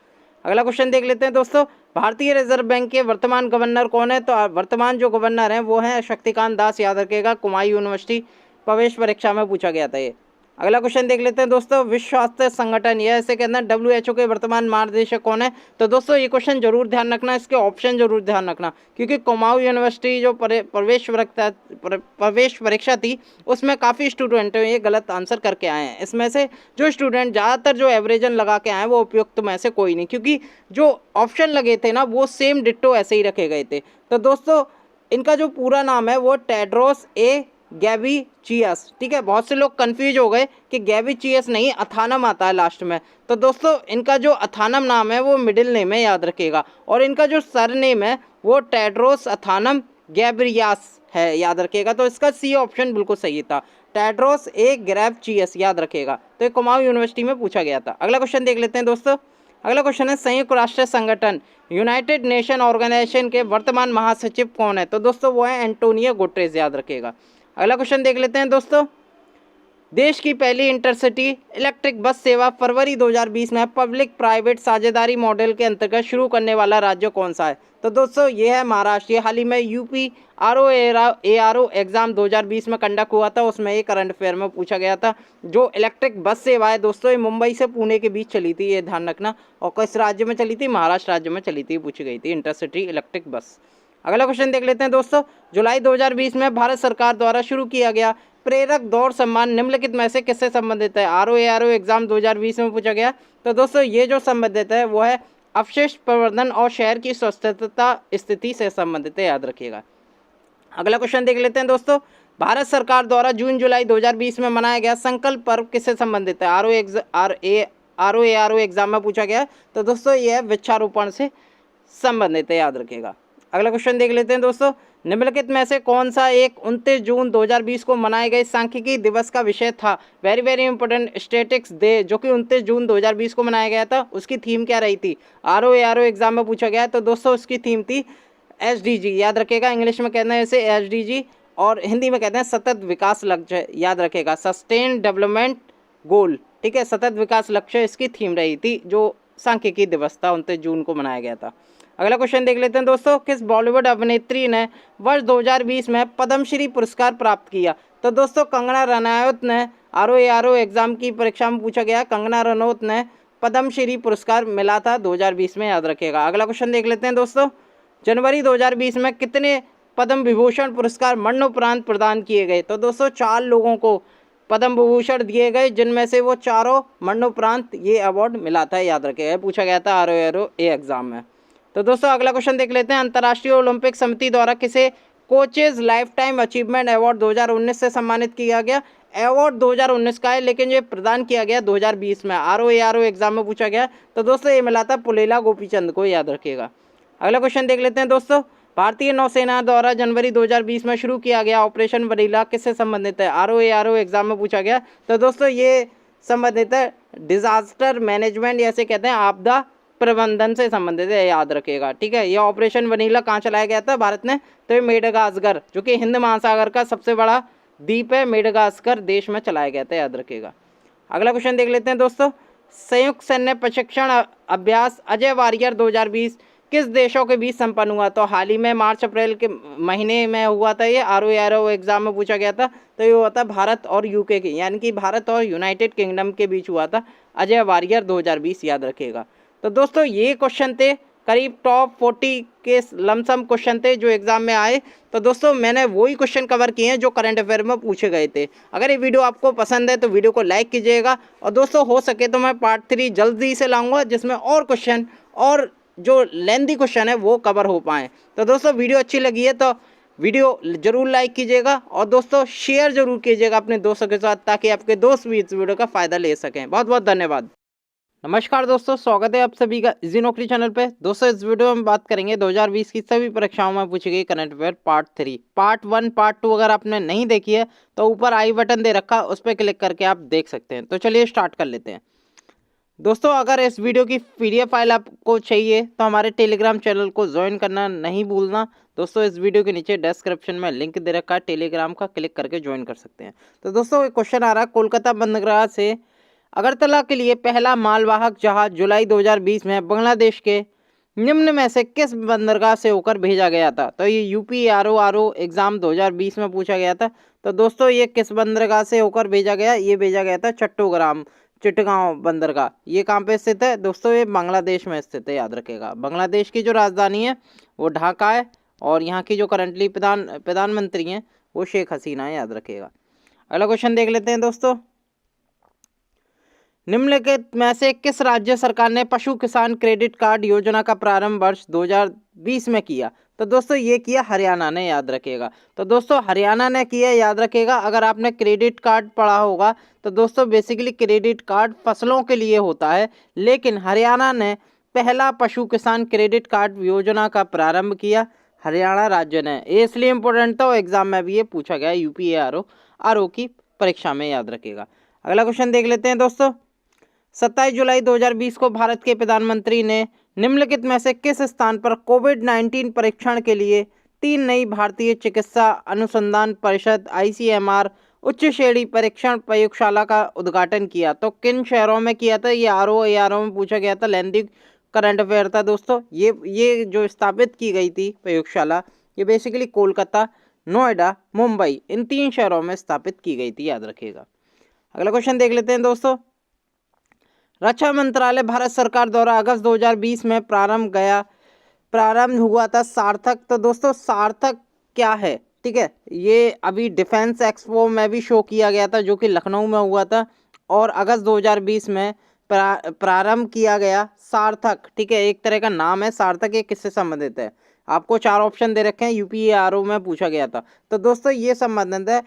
अगला क्वेश्चन देख लेते हैं दोस्तों, भारतीय रिजर्व बैंक के वर्तमान गवर्नर कौन है? तो वर्तमान जो गवर्नर हैं वो हैं शक्तिकांत दास, याद रखिएगा। कुमाऊं यूनिवर्सिटी प्रवेश परीक्षा में पूछा गया था ये। अगला क्वेश्चन देख लेते हैं दोस्तों, विश्व स्वास्थ्य संगठन या इसे कहते हैं WHO के वर्तमान महानिदेशक कौन है? तो दोस्तों ये क्वेश्चन जरूर ध्यान रखना, इसके ऑप्शन जरूर ध्यान रखना, क्योंकि कुमाऊं यूनिवर्सिटी जो प्रवेश परीक्षा थी उसमें काफ़ी स्टूडेंटों ये गलत आंसर करके आए हैं। इसमें से जो स्टूडेंट ज़्यादातर जो एवरेजन लगा के आए वो उपयुक्त में से कोई नहीं, क्योंकि जो ऑप्शन लगे थे ना वो सेम डिट्टो ऐसे ही रखे गए थे। तो दोस्तों इनका जो पूरा नाम है वो टेड्रोस ए गैब्रिचियस, ठीक है। बहुत से लोग कंफ्यूज हो गए कि गैब्रिचियस नहीं, अथानम आता है लास्ट में। तो दोस्तों इनका जो अथानम नाम है वो मिडिल नेम है, याद रखिएगा। और इनका जो सर नेम है वो टेड्रोस अथानम गैब्रियास है, याद रखिएगा। तो इसका सी ऑप्शन बिल्कुल सही था, टेड्रोस ए गैब्रिचियस, याद रखिएगा। तो ये कुमाऊं यूनिवर्सिटी में पूछा गया था। अगला क्वेश्चन देख लेते हैं दोस्तों। अगला क्वेश्चन है, संयुक्त राष्ट्र संगठन यूनाइटेड नेशन ऑर्गेनाइजेशन के वर्तमान महासचिव कौन है? तो दोस्तों वो है एंटोनियो गुटेरेस, याद रखिएगा। अगला क्वेश्चन देख लेते हैं दोस्तों, देश की पहली इंटरसिटी इलेक्ट्रिक बस सेवा फरवरी 2020 में पब्लिक प्राइवेट साझेदारी मॉडल के अंतर्गत शुरू करने वाला राज्य कौन सा है? तो दोस्तों ये है महाराष्ट्र। ये हाल ही में यूपी ARO एग्ज़ाम 2020 में कंडक्ट हुआ था, उसमें ये करंट अफेयर में पूछा गया था। जो इलेक्ट्रिक बस सेवा है दोस्तों, ये मुंबई से पुणे के बीच चली थी, ये ध्यान रखना। और किस राज्य में चली थी? महाराष्ट्र राज्य में चली थी, पूछी गई थी इंटरसिटी इलेक्ट्रिक बस। अगला क्वेश्चन देख लेते हैं दोस्तों, जुलाई 2020 में भारत सरकार द्वारा शुरू किया गया प्रेरक दौड़ सम्मान निम्नलिखित में से किससे संबंधित है? ARO एग्जाम 2020 में पूछा गया। तो दोस्तों ये जो संबंधित है वो है अपशिष्ट प्रबंधन और शहर की स्वच्छता स्थिति से संबंधित है, याद रखिएगा। अगला क्वेश्चन देख लेते हैं दोस्तों, भारत सरकार द्वारा जून जुलाई 2020 में मनाया गया संकल्प पर्व किससे संबंधित है? ARO एग्जाम में पूछा गया। तो दोस्तों यह वृक्षारोपण से संबंधित है, याद रखिएगा। अगला क्वेश्चन देख लेते हैं दोस्तों, निम्नलिखित में से कौन सा एक 29 जून 2020 को मनाए गए सांख्यिकी दिवस का विषय था? वेरी इंपॉर्टेंट, स्टैटिस्टिक्स डे, जो कि 29 जून 2020 को मनाया गया था, उसकी थीम क्या रही थी? ARO एग्जाम में पूछा गया। तो दोस्तों उसकी थीम थी SDG, याद रखिएगा। इंग्लिश में कहते हैं इसे SDG और हिंदी में कहते हैं सतत विकास लक्ष्य, याद रखिएगा, सस्टेन डेवलपमेंट गोल, ठीक है। सतत विकास लक्ष्य इसकी थीम रही थी, जो सांख्यिकी दिवस था 29 जून को मनाया गया था। अगला क्वेश्चन देख लेते हैं दोस्तों, किस बॉलीवुड अभिनेत्री ने वर्ष 2020 में पद्मश्री पुरस्कार प्राप्त किया? तो दोस्तों कंगना रनौत ने ARO एग्जाम की परीक्षा में पूछा गया, कंगना रनौत ने पद्मश्री पुरस्कार मिला था 2020 में, याद रखिएगा। अगला क्वेश्चन देख लेते हैं दोस्तों, जनवरी 2020 में कितने पद्म विभूषण पुरस्कार मरणोपरांत प्रदान किए गए? तो दोस्तों 4 लोगों को पद्म विभूषण दिए गए, जिनमें से वो चारों मरणोपरांत ये अवार्ड मिला था, याद रखिएगा। पूछा गया था ARO एग्जाम में। तो दोस्तों अगला क्वेश्चन देख लेते हैं, अंतर्राष्ट्रीय ओलंपिक समिति द्वारा किसे coaches life time achievement award 2019 से सम्मानित किया गया? अवार्ड 2019 का है, लेकिन ये प्रदान किया गया 2020 में। ARO एग्जाम में पूछा गया। तो दोस्तों ये मिला था पुलेला गोपीचंद को, याद रखिएगा। अगला क्वेश्चन देख लेते हैं दोस्तों, भारतीय नौसेना द्वारा जनवरी 2020 में शुरू किया गया ऑपरेशन वनीला किससे संबंधित है? ARO एग्जाम में पूछा गया। तो दोस्तों ये संबंधित है डिजास्टर मैनेजमेंट, जैसे कहते हैं आपदा प्रबंधन से संबंधित है, याद रखिएगा, ठीक है। यह ऑपरेशन वनीला कहाँ चलाया गया था भारत ने? तो ये मेडागास्कर, जो कि हिंद महासागर का सबसे बड़ा द्वीप है, मेडागास्कर देश में चलाया गया था, याद रखिएगा। अगला क्वेश्चन देख लेते हैं दोस्तों, संयुक्त सैन्य प्रशिक्षण अभ्यास अजय वारियर 2020 किस देशों के बीच संपन्न हुआ? तो हाल ही में मार्च अप्रैल के महीने में हुआ था ये आरओ एग्जाम में पूछा गया था। तो ये हुआ था भारत और यूके की, यानी कि भारत और यूनाइटेड किंगडम के बीच हुआ था। अजय वारियर 2020 याद रखिएगा। तो दोस्तों ये क्वेश्चन थे, करीब टॉप 40 के लमसम क्वेश्चन थे जो एग्जाम में आए। तो दोस्तों मैंने वही क्वेश्चन कवर किए हैं जो करंट अफेयर में पूछे गए थे। अगर ये वीडियो आपको पसंद है तो वीडियो को लाइक कीजिएगा, और दोस्तों हो सके तो मैं पार्ट 3 जल्दी से लाऊंगा जिसमें और क्वेश्चन और जो लेंथी क्वेश्चन है वो कवर हो पाए। तो दोस्तों वीडियो अच्छी लगी है तो वीडियो जरूर लाइक कीजिएगा, और दोस्तों शेयर जरूर कीजिएगा अपने दोस्तों के साथ, ताकि आपके दोस्त भी इस वीडियो का फ़ायदा ले सकें। बहुत बहुत धन्यवाद। नमस्कार दोस्तों, स्वागत है आप सभी का इजी नौकरी चैनल पे। दोस्तों इस वीडियो में बात करेंगे 2020 की सभी परीक्षाओं में पूछी गई current affair part 3। Part 1 part 2 अगर आपने नहीं देखी है तो ऊपर आई बटन दे रखा, उस पर क्लिक करके आप देख सकते हैं। तो चलिए स्टार्ट कर लेते हैं। दोस्तों अगर इस वीडियो की पीडीएफ फाइल आपको चाहिए तो हमारे टेलीग्राम चैनल को ज्वाइन करना नहीं भूलना। दोस्तों इस वीडियो के नीचे डिस्क्रिप्शन में लिंक दे रखा है टेलीग्राम का, क्लिक करके ज्वाइन कर सकते हैं। तो दोस्तों एक क्वेश्चन आ रहा है, कोलकाता बंदरगाह से अगरतला के लिए पहला मालवाहक जहाज जुलाई 2020 में बांग्लादेश के निम्न में से किस बंदरगाह से होकर भेजा गया था? तो ये यूपी आरओ एग्जाम 2020 में पूछा गया था। तो दोस्तों ये किस बंदरगाह से होकर भेजा गया? ये भेजा गया था चट्टोग्राम चिटगांव बंदरगाह। ये कहाँ पे स्थित है दोस्तों? ये बांग्लादेश में स्थित है, याद रखेगा। बांग्लादेश की जो राजधानी है वो ढाका है, और यहाँ की जो करंटली प्रधानमंत्री हैं वो शेख हसीना है, याद रखेगा। अगला क्वेश्चन देख लेते हैं दोस्तों। निम्नलिखित में से किस राज्य सरकार ने पशु किसान क्रेडिट कार्ड योजना का प्रारंभ वर्ष 2020 में किया? तो दोस्तों ये किया हरियाणा ने, याद रखिएगा। तो दोस्तों हरियाणा ने किया, याद रखिएगा। अगर आपने क्रेडिट कार्ड पढ़ा होगा तो दोस्तों बेसिकली क्रेडिट कार्ड फसलों के लिए होता है, लेकिन हरियाणा ने पहला पशु किसान क्रेडिट कार्ड योजना का प्रारंभ किया, हरियाणा राज्य ने। ये इसलिए इम्पोर्टेंट था, और एग्जाम में भी ये पूछा गया यूपी आरओ की परीक्षा में, याद रखिएगा। अगला क्वेश्चन देख लेते हैं दोस्तों। 27 जुलाई 2020 को भारत के प्रधानमंत्री ने निम्नलिखित में से किस स्थान पर कोविड-19 परीक्षण के लिए 3 नई भारतीय चिकित्सा अनुसंधान परिषद आईसीएमआर उच्च श्रेणी परीक्षण प्रयोगशाला का उद्घाटन किया? तो किन शहरों में किया था? ये आरओ में पूछा गया था, लेंदी करंट अफेयर था दोस्तों। ये जो स्थापित की गई थी प्रयोगशाला, ये बेसिकली कोलकाता, नोएडा, मुंबई, इन 3 शहरों में स्थापित की गई थी, याद रखिएगा। अगला क्वेश्चन देख लेते हैं दोस्तों। रक्षा मंत्रालय भारत सरकार द्वारा अगस्त 2020 में प्रारंभ हुआ था सार्थक। तो दोस्तों सार्थक क्या है? ठीक है, ये अभी डिफेंस एक्सपो में भी शो किया गया था जो कि लखनऊ में हुआ था, और अगस्त 2020 में प्रारंभ किया गया सार्थक। ठीक है, एक तरह का नाम है सार्थक। ये किससे संबंधित है? आपको 4 ऑप्शन दे रखे हैं, यूपी आरओ में पूछा गया था। तो दोस्तों ये संबंधित है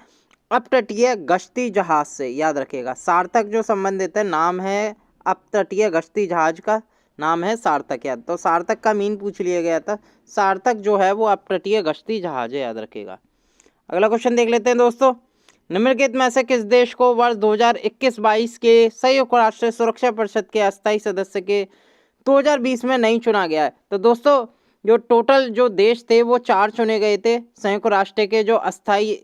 अपतटीय गश्ती जहाज से, याद रखिएगा। सार्थक जो संबंधित है, नाम है अपतटीय गश्ती जहाज का नाम है सार्थक, याद। तो सार्थक का मीन पूछ लिया गया था। सार्थक जो है वो अपतटीय गश्ती जहाज है, याद रखेगा। अगला क्वेश्चन देख लेते हैं दोस्तों। निम्नलिखित में से किस देश को वर्ष 2021-22 के संयुक्त राष्ट्र सुरक्षा परिषद के अस्थायी सदस्य के 2020 में नहीं चुना गया है? तो दोस्तों जो टोटल जो देश थे वो 4 चुने गए थे संयुक्त राष्ट्र के जो अस्थायी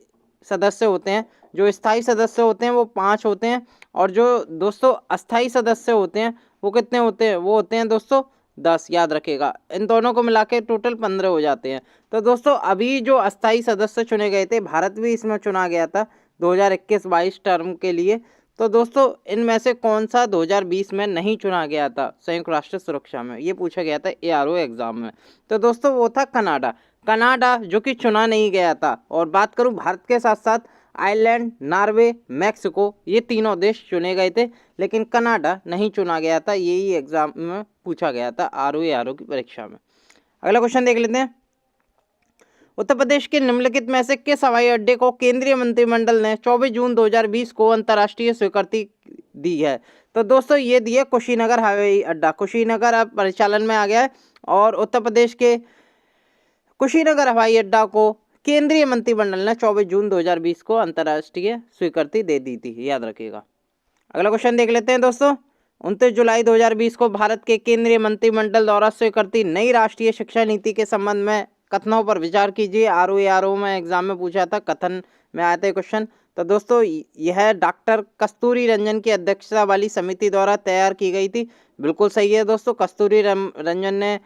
सदस्य होते हैं। जो स्थायी सदस्य होते हैं वो 5 होते हैं, और जो दोस्तों अस्थायी सदस्य होते हैं वो कितने होते हैं? वो होते हैं दोस्तों 10, याद रखेगा। इन दोनों को मिला के टोटल 15 हो जाते हैं। तो दोस्तों अभी जो अस्थायी सदस्य चुने गए थे, भारत भी इसमें चुना गया था 2021-22 टर्म के लिए। तो दोस्तों इनमें से कौन सा 2020 में नहीं चुना गया था संयुक्त राष्ट्र सुरक्षा में? ये पूछा गया था एआरओ एग्जाम में। तो दोस्तों वो था कनाडा जो कि चुना नहीं गया था। और बात करूं भारत के साथ साथ आयरलैंड, नॉर्वे, मैक्सिको, ये तीनों देश चुने गए थे, लेकिन कनाडा नहीं चुना गया था। यही एग्जाम में पूछा गया था आरओ की परीक्षा में। अगला क्वेश्चन देख लेते हैं। उत्तर प्रदेश के निम्नलिखित में से किस हवाई अड्डे को केंद्रीय मंत्रिमंडल ने 24 जून 2020 को अंतर्राष्ट्रीय स्वीकृति दी है? तो दोस्तों ये दिया कुशीनगर हवाई अड्डा। कुशीनगर अब परिचालन में आ गया है, और उत्तर प्रदेश के कुशीनगर हवाई अड्डा को केंद्रीय मंत्रिमंडल ने 24 जून 2020 को अंतर्राष्ट्रीय स्वीकृति दे दी थी, याद रखिएगा। अगला क्वेश्चन देख लेते हैं दोस्तों। 29 जुलाई 2020 को भारत के केंद्रीय मंत्रिमंडल द्वारा स्वीकृति नई राष्ट्रीय शिक्षा नीति के संबंध में कथनों पर विचार कीजिए। आरओ में एग्जाम में पूछा था, कथन में आया था क्वेश्चन। तो दोस्तों यह डॉक्टर कस्तूरी रंजन की अध्यक्षता वाली समिति द्वारा तैयार की गई थी। बिल्कुल सही है दोस्तों, कस्तूरी रंजन ने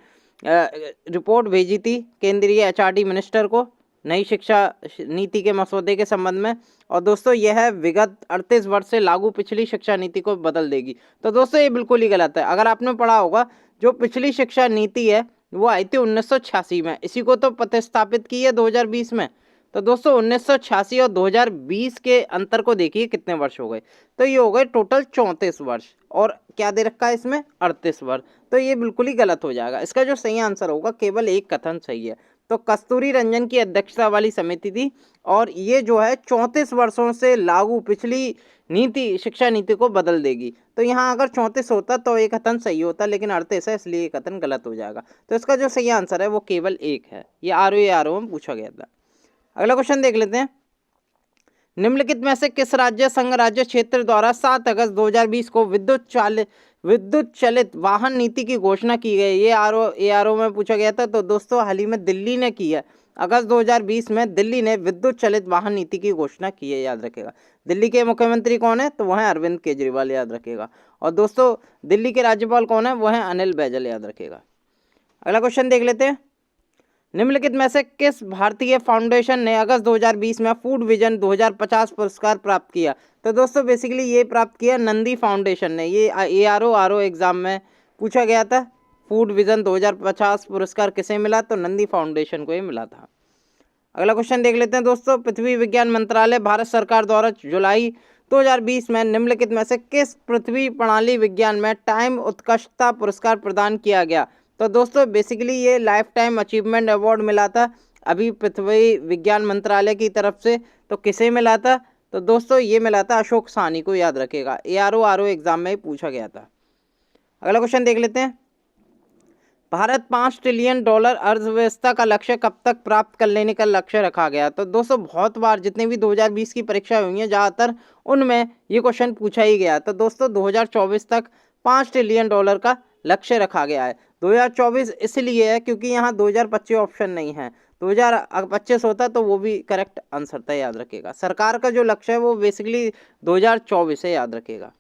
रिपोर्ट भेजी थी केंद्रीय एचआरडी मिनिस्टर को नई शिक्षा नीति के मसौदे के संबंध में। और दोस्तों यह विगत 38 वर्ष से लागू पिछली शिक्षा नीति को बदल देगी। तो दोस्तों ये बिल्कुल ही गलत है। अगर आपने पढ़ा होगा जो पिछली शिक्षा नीति है वो आई थी 1986 में, इसी को तो प्रतिस्थापित की है 2020 में। तो दोस्तों 1986 और 2020 के अंतर को देखिए कितने वर्ष हो गए, तो ये हो गए टोटल 34 वर्ष। और क्या दे रखा है इसमें 38 वर्ष, तो ये बिल्कुल ही गलत हो जाएगा। इसका जो सही आंसर होगा केवल एक कथन सही है। तो कस्तूरी रंजन की अध्यक्षता वाली समिति थी और ये जो है 34 वर्षों से लागू पिछली नीति शिक्षा नीति को बदल देगी। तो यहाँ अगर 34 होता तो एक कथन सही होता, लेकिन 38 है इसलिए एक कथन गलत हो जाएगा। तो इसका जो सही आंसर है वो केवल एक है। ये आरओ में पूछा गया था। अगला क्वेश्चन देख लेते हैं। निम्नलिखित में से किस राज्य संघ राज्य क्षेत्र द्वारा 7 अगस्त 2020 को विद्युत चलित वाहन नीति की घोषणा की गई? ये आरओ में पूछा गया था। तो दोस्तों हाल ही में दिल्ली ने की है। अगस्त 2020 में दिल्ली ने विद्युत चलित वाहन नीति की घोषणा की है, याद रखेगा। दिल्ली के मुख्यमंत्री कौन है? तो वह है अरविंद केजरीवाल, याद रखेगा। और दोस्तों दिल्ली के राज्यपाल कौन है? वह है अनिल बैजल, याद रखेगा। अगला क्वेश्चन देख लेते हैं। निम्नलिखित में से किस भारतीय फाउंडेशन ने अगस्त 2020 में फूड विजन 2050 पुरस्कार प्राप्त किया? तो दोस्तों बेसिकली ये प्राप्त किया नंदी फाउंडेशन ने। ये आरओ एग्जाम में पूछा गया था। फूड विजन 2050 पुरस्कार किसे मिला? तो नंदी फाउंडेशन को ये मिला था। अगला क्वेश्चन देख लेते हैं दोस्तों। पृथ्वी विज्ञान मंत्रालय भारत सरकार द्वारा जुलाई 2020 में निम्नलिखित में से किस पृथ्वी प्रणाली विज्ञान में टाइम उत्कृष्टता पुरस्कार प्रदान किया गया? तो दोस्तों बेसिकली ये लाइफ टाइम अचीवमेंट अवार्ड मिला था अभी पृथ्वी विज्ञान मंत्रालय की तरफ से। तो किसे मिला था? तो दोस्तों ये मिला था अशोक साहनी को, याद रखेगा। ये आरओ एग्जाम में ही पूछा गया था। अगला क्वेश्चन देख लेते हैं। भारत $5 ट्रिलियन अर्थव्यवस्था का लक्ष्य कब तक प्राप्त कर लेने का लक्ष्य रखा गया? तो दोस्तों बहुत बार जितने भी 2020 की परीक्षा हुई है ज़्यादातर उनमें ये क्वेश्चन पूछा ही गया। तो दोस्तों 2024 तक $5 ट्रिलियन का लक्ष्य रखा गया है। 2024 इसलिए है क्योंकि यहाँ 2025 ऑप्शन नहीं है। 2025 होता तो वो भी करेक्ट आंसर था, याद रखेगा। सरकार का जो लक्ष्य है वो बेसिकली 2024 है, याद रखेगा।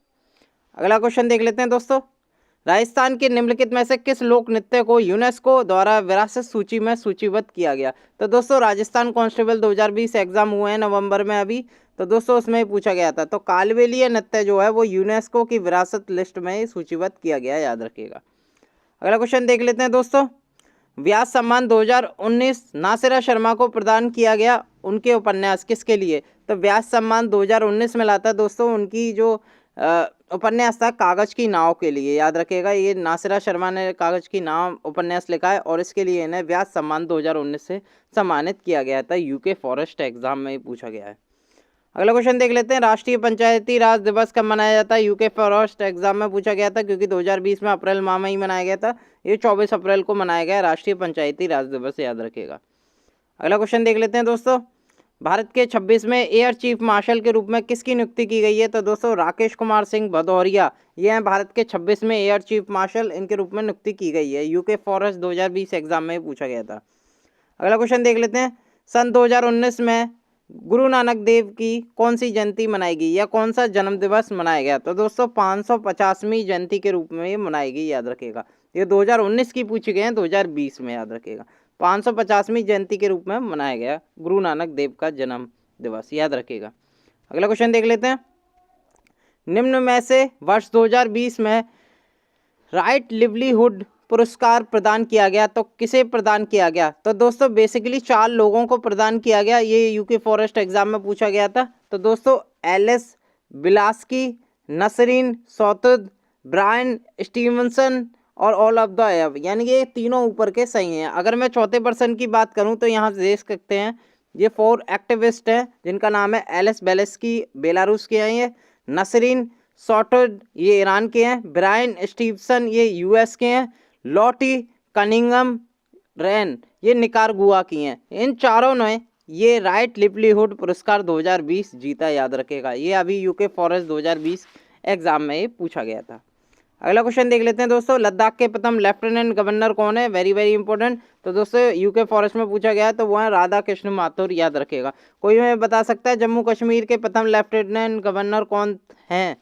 अगला क्वेश्चन देख लेते हैं दोस्तों। राजस्थान के निम्नलिखित में से किस लोक नृत्य को यूनेस्को द्वारा विरासत सूची में सूचीबद्ध किया गया? तो दोस्तों राजस्थान कांस्टेबल 2020 एग्जाम हुए हैं नवंबर में अभी, तो दोस्तों उसमें पूछा गया था। तो कालबेलिया नृत्य जो है वो यूनेस्को की विरासत लिस्ट में सूचीबद्ध किया गया, याद रखिएगा। अगला क्वेश्चन देख लेते हैं दोस्तों। व्यास सम्मान 2019 नासिरा शर्मा को प्रदान किया गया उनके उपन्यास किसके लिए? तो व्यास सम्मान 2019 में लाता दोस्तों उनकी जो उपन्यास था कागज की नाव के लिए, याद रखिएगा। ये नासिरा शर्मा ने कागज की नाव उपन्यास लिखा है और इसके लिए इन्हें व्यास सम्मान 2019 से सम्मानित किया गया था। यूके फॉरेस्ट एग्जाम में पूछा गया है। अगला क्वेश्चन देख लेते हैं। राष्ट्रीय पंचायती राज दिवस कब मनाया जाता है? यूके फॉरेस्ट एग्जाम में पूछा गया था क्योंकि 2020 में अप्रैल माह में ही मनाया गया था। ये 24 अप्रैल को मनाया गया राष्ट्रीय पंचायती राज दिवस, याद रखिएगा। अगला क्वेश्चन देख लेते हैं दोस्तों। भारत के 26वें एयर चीफ मार्शल के रूप में किसकी नियुक्ति की गई है? तो दोस्तों राकेश कुमार सिंह भदौरिया ये हैं भारत के 26वें एयर चीफ मार्शल, इनके रूप में नियुक्ति की गई है। यूके फॉरेस्ट 2020 एग्जाम में पूछा गया था। अगला क्वेश्चन देख लेते हैं। सन 2019 में गुरु नानक देव की कौन सी जयंती मनाई गई या कौन सा जन्म दिवस मनाया गया? तो दोस्तों 550वीं जयंती के रूप में ये मनाई गई, याद रखेगा। ये 2019 की पूछी गई है, 2020 में, याद रखेगा। 550वीं जयंती के रूप में मनाया गया गुरु नानक देव का जन्म दिवस, याद रखेगा। अगला क्वेश्चन देख लेते हैं। निम्न में से वर्ष 2020 में राइट लिवलीहुड पुरस्कार प्रदान किया गया तो किसे प्रदान किया गया? तो दोस्तों बेसिकली 4 लोगों को प्रदान किया गया। ये यूके फॉरेस्ट एग्जाम में पूछा गया था। तो दोस्तों एलिस बिलास्की, नसरीन सौतुद, ब्रायन स्टीवनसन और ऑल ऑफ द अबव, यानी कि ये तीनों ऊपर के सही हैं। अगर मैं चौथे पर्सन की बात करूं तो यहाँ देख सकते हैं ये 4 एक्टिविस्ट हैं जिनका नाम है एलिस बेलेस्की, बेलारूस के हैं। ये नसरीन सौटुद ये ईरान के हैं। ब्रायन स्टीवसन ये यूएस के हैं। लॉटी कनिंगम रेन ये निकारागुआ की हैं। इन चारों ने ये राइट लिवलीहुड पुरस्कार 2020 जीता, याद रखेगा। ये अभी यूके फॉरेस्ट 2020 एग्जाम में ये पूछा गया था। अगला क्वेश्चन देख लेते हैं दोस्तों। लद्दाख के प्रथम लेफ्टिनेंट गवर्नर कौन है? Very very important. तो दोस्तों यूके फॉरेस्ट में पूछा गया है तो वो है राधा कृष्ण माथुर, याद रखेगा। कोई हमें बता सकता है जम्मू कश्मीर के प्रथम लेफ्टिनेंट गवर्नर कौन हैं?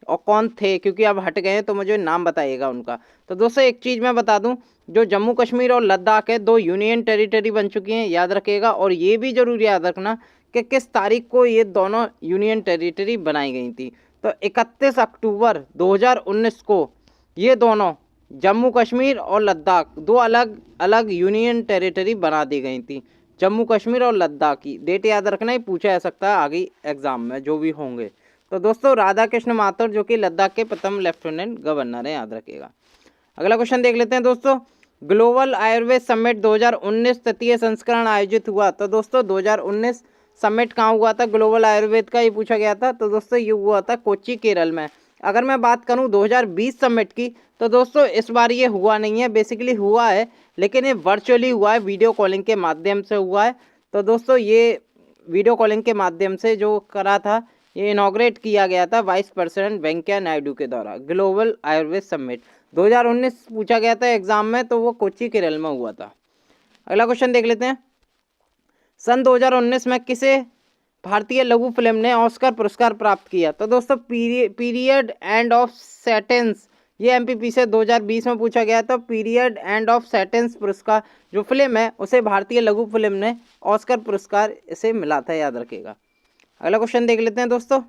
और कौन थे, क्योंकि अब हट गए हैं, तो मुझे नाम बताइएगा उनका। तो दोस्तों एक चीज़ मैं बता दूं, जो जम्मू कश्मीर और लद्दाख है 2 यूनियन टेरिटरी बन चुकी हैं, याद रखिएगा। और ये भी जरूर याद रखना कि किस तारीख को ये दोनों यूनियन टेरिटरी बनाई गई थी। तो 31 अक्टूबर 2019 को ये दोनों जम्मू कश्मीर और लद्दाख 2 अलग अलग यूनियन टेरिटरी बना दी गई थी। जम्मू कश्मीर और लद्दाख की डेट याद रखना, ही पूछा जा सकता है आगे एग्जाम में जो भी होंगे। तो दोस्तों राधा कृष्ण माथुर जो कि लद्दाख के प्रथम लेफ्टिनेंट गवर्नर है, याद रखिएगा। अगला क्वेश्चन देख लेते हैं दोस्तों, ग्लोबल आयुर्वेद समिट 2019 तृतीय संस्करण आयोजित हुआ। तो दोस्तों 2019 समिट कहाँ हुआ था ग्लोबल आयुर्वेद का, ये पूछा गया था। तो दोस्तों ये हुआ था कोच्चि केरल में। अगर मैं बात करूं 2020 समिट की, तो दोस्तों इस बार ये हुआ नहीं है, बेसिकली हुआ है लेकिन ये वर्चुअली हुआ है, वीडियो कॉलिंग के माध्यम से हुआ है। तो दोस्तों ये वीडियो कॉलिंग के माध्यम से जो करा था, ये इनॉग्रेट किया गया था वाइस प्रेसिडेंट वेंकैया नायडू के द्वारा। ग्लोबल आयुर्वेद समिट 2019 पूछा गया था एग्जाम में, तो वो कोच्चि केरल में हुआ था। अगला क्वेश्चन देख लेते हैं, सन 2019 में किसे भारतीय लघु फिल्म ने ऑस्कर पुरस्कार प्राप्त किया। तो दोस्तों पीरियड एंड ऑफ सेंटेंस, ये एमपीपी से 2020 में पूछा गया था। पीरियड एंड ऑफ सेंटेंस पुरस्कार जो फिल्म है उसे भारतीय लघु फिल्म ने ऑस्कर पुरस्कार इसे मिला था, याद रखिएगा। अगला क्वेश्चन देख लेते हैं दोस्तों,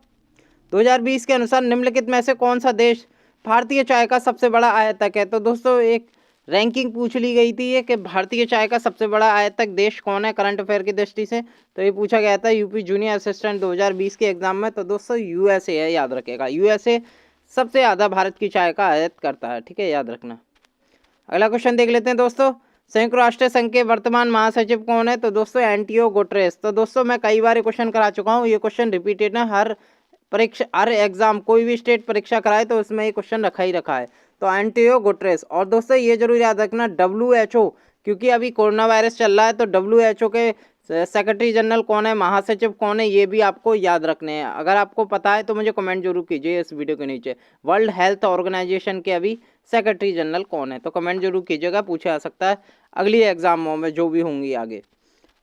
2020 के अनुसार निम्नलिखित में से कौन सा देश भारतीय चाय का सबसे बड़ा आयातक है। तो दोस्तों एक रैंकिंग पूछ ली गई थी ये कि भारतीय चाय का सबसे बड़ा आयातक देश कौन है करंट अफेयर की दृष्टि से। तो ये पूछा गया था यूपी जूनियर असिस्टेंट 2020 के एग्जाम में। तो दोस्तों यूएसए है, याद रखेगा। यूएसए सबसे ज़्यादा भारत की चाय का आयात करता है, ठीक है, याद रखना। अगला क्वेश्चन देख लेते हैं दोस्तों, संयुक्त राष्ट्र संघ के वर्तमान महासचिव कौन है। तो दोस्तों एंटियो गुटेरेस। तो दोस्तों मैं कई बार क्वेश्चन करा चुका हूँ, ये क्वेश्चन रिपीटेड है, हर परीक्षा हर एग्जाम कोई भी स्टेट परीक्षा कराए तो उसमें ये क्वेश्चन रखा ही रखा है। तो एंटियो गुटेरेस। और दोस्तों ये जरूर याद रखना WHO, क्योंकि अभी कोरोना वायरस चल रहा है, तो WHO के सेक्रेटरी जनरल कौन है, महासचिव कौन है, ये भी आपको याद रखने हैं। अगर आपको पता है तो मुझे कमेंट जरूर कीजिए इस वीडियो के नीचे। वर्ल्ड हेल्थ ऑर्गेनाइजेशन के अभी सेक्रेटरी जनरल कौन है, तो कमेंट जरूर कीजिएगा, पूछा जा सकता है अगली एग्जामों में जो भी होंगी आगे।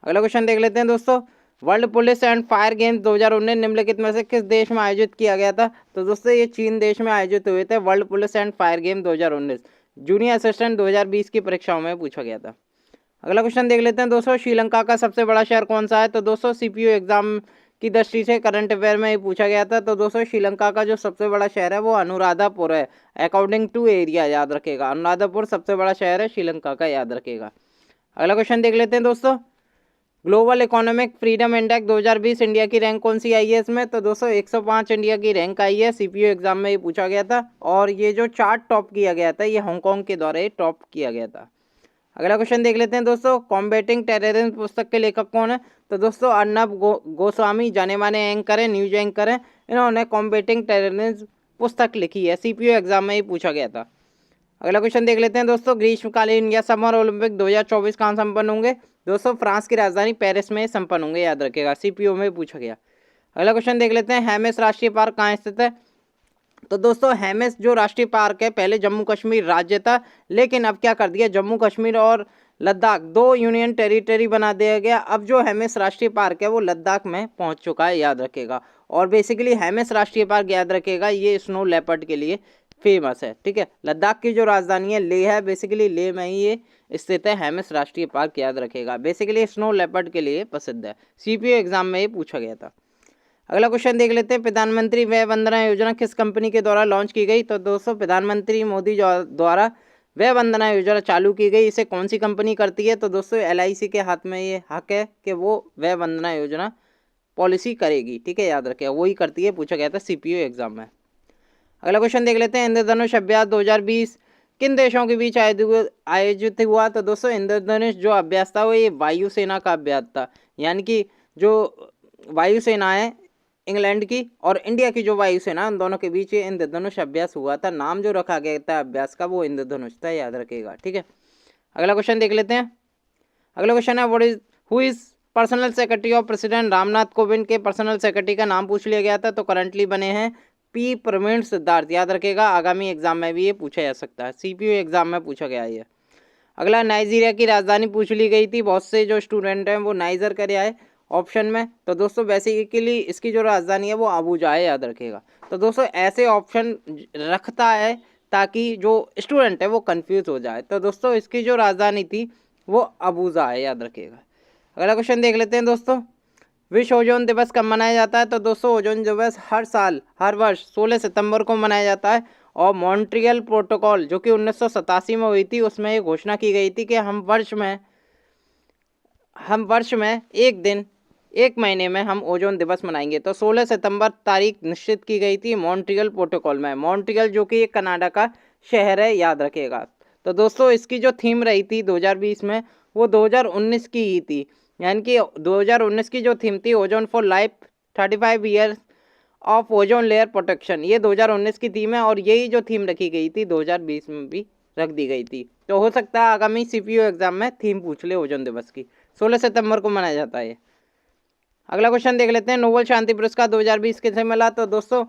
अगला क्वेश्चन देख लेते हैं दोस्तों, world police and fire games 2019 निम्नलिखित में से किस देश में आयोजित किया गया था। तो दोस्तों ये चीन देश में आयोजित हुए थे world police and fire game 2019। Junior assistant 2020 की परीक्षाओं में पूछा गया था। अगला क्वेश्चन देख लेते हैं दोस्तों, श्रीलंका का सबसे बड़ा शहर कौन सा है। तो दोस्तों सीपीयू एग्जाम की दृष्टि से करंट अफेयर में ये पूछा गया था। तो दोस्तों श्रीलंका का जो सबसे बड़ा शहर है वो अनुराधापुर है, अकॉर्डिंग टू एरिया, याद रखेगा। अनुराधापुर सबसे बड़ा शहर है श्रीलंका का, याद रखेगा। अगला क्वेश्चन देख लेते हैं दोस्तों, global economic freedom index 2020 India की रैंक कौन सी आई है इसमें। तो दोस्तों 105 इंडिया की रैंक आई है, सीपीयू एग्जाम में ये पूछा गया था। और ये जो चार्ट टॉप किया गया था ये हांगकांग के द्वारा ये टॉप किया गया था। अगला क्वेश्चन देख लेते हैं दोस्तों, कॉम्बैटिंग टेररिज्म पुस्तक के लेखक कौन है। तो दोस्तों अर्नब गोस्वामी, जाने माने एंकर है, न्यूज एंकर है, इन्होंने कॉम्बैटिंग टेररिज्म पुस्तक लिखी है, सीपीयू एग्जाम में ही पूछा गया था। अगला क्वेश्चन देख लेते हैं दोस्तों, ग्रीष्मकालीन या समर ओलंपिक 2024 कहाँ संपन्न होंगे। दोस्तों फ्रांस की राजधानी पेरिस में संपन्न होंगे, याद रखेगा, सीपीयू में पूछा गया। अगला क्वेश्चन देख लेते हैं, हेमिस राष्ट्रीय पार्क कहाँ स्थित है। तो दोस्तों हेमिस जो राष्ट्रीय पार्क है पहले जम्मू कश्मीर राज्य था, लेकिन अब क्या कर दिया, जम्मू कश्मीर और लद्दाख 2 यूनियन टेरिटरी बना दिया गया। अब जो हेमिस राष्ट्रीय पार्क है वो लद्दाख में पहुंच चुका है, याद रखेगा। और बेसिकली हेमिस राष्ट्रीय पार्क, याद रखेगा, ये स्नो लेपर्ड के लिए फेमस है, ठीक है। लद्दाख की जो राजधानी है लेह है, बेसिकली लेह में ही ये स्थित है हेमिस राष्ट्रीय पार्क, याद रखेगा। बेसिकली स्नो लेपर्ड के लिए प्रसिद्ध है, सीपीयू एग्जाम में ये पूछा गया था। अगला क्वेश्चन देख लेते हैं, प्रधानमंत्री वय वंदना योजना किस कंपनी के द्वारा लॉन्च की गई। तो दोस्तों प्रधानमंत्री मोदी द्वारा वय वंदना योजना चालू की गई, इसे कौन सी कंपनी करती है। तो दोस्तों LIC के हाथ में ये हक है कि वो वय वंदना योजना पॉलिसी करेगी, ठीक है, याद रखेगा, वही करती है, पूछा गया था सीपीयू एग्जाम में। अगला क्वेश्चन देख लेते हैं, इंद्रधनुष अभ्यास 2020 किन देशों के बीच आयोजित हुआ। तो दोस्तों इंद्रधनुष जो अभ्यास था वो ये वायुसेना का अभ्यास था, यानी कि जो वायुसेना है इंग्लैंड की और इंडिया की जो वायुसेना, उन दोनों के बीच ये इंद्रधनुष अभ्यास हुआ था। नाम जो रखा गया था अभ्यास का वो इंद्रधनुष था, याद रखेगा, ठीक है। अगला क्वेश्चन देख लेते हैं, अगला क्वेश्चन है, who is personal secretary of president Ramnath Kovind के पर्सनल सेक्रेटरी का नाम पूछ लिया गया था। तो करंटली बने हैं P प्रवीण सिद्धार्थ, याद रखेगा, आगामी एग्जाम में भी ये पूछा जा सकता है, सीपीयू एग्जाम में पूछा गया है। अगला नाइजीरिया की राजधानी पूछ ली गई थी, बहुत से जो स्टूडेंट हैं वो नाइजर करे आए, ऑप्शन में। तो दोस्तों बेसिकली इसकी जो राजधानी है वो अबूजा है, याद रखिएगा। तो दोस्तों ऐसे ऑप्शन रखता है ताकि जो स्टूडेंट है वो कंफ्यूज हो जाए। तो दोस्तों इसकी जो राजधानी थी वो अबूजा है, याद रखिएगा। अगला क्वेश्चन देख लेते हैं दोस्तों, विश्व ओजोन दिवस कब मनाया जाता है? तो दोस्तों ओजोन दिवस हर साल हर वर्ष 16 सितंबर को मनाया जाता है। और मॉन्ट्रियल प्रोटोकॉल जो कि 1987 में हुई थी, उसमें ये घोषणा की गई थी कि हम वर्ष में एक दिन, एक महीने में हम ओजोन दिवस मनाएंगे। तो 16 सितंबर तारीख निश्चित की गई थी मॉन्ट्रियल प्रोटोकॉल में। मॉन्ट्रियल जो कि एक कनाडा का शहर है, याद रखिएगा। तो दोस्तों इसकी जो थीम रही थी 2020 में, वो 2019 की ही थी। यानी कि 2019 की जो थीम थी ozone for life 35 years of ozone layer protection, ये 2019 की थीम है। और यही जो थीम रखी गई थी 2020 में भी रख दी गई थी। तो हो सकता है आगामी सीपीयू एग्जाम में थीम पूछ ले ओजोन दिवस की। 16 सितंबर को मनाया जाता है। अगला क्वेश्चन देख लेते हैं, नोबेल शांति पुरस्कार 2020 किसे मिला? तो दोस्तों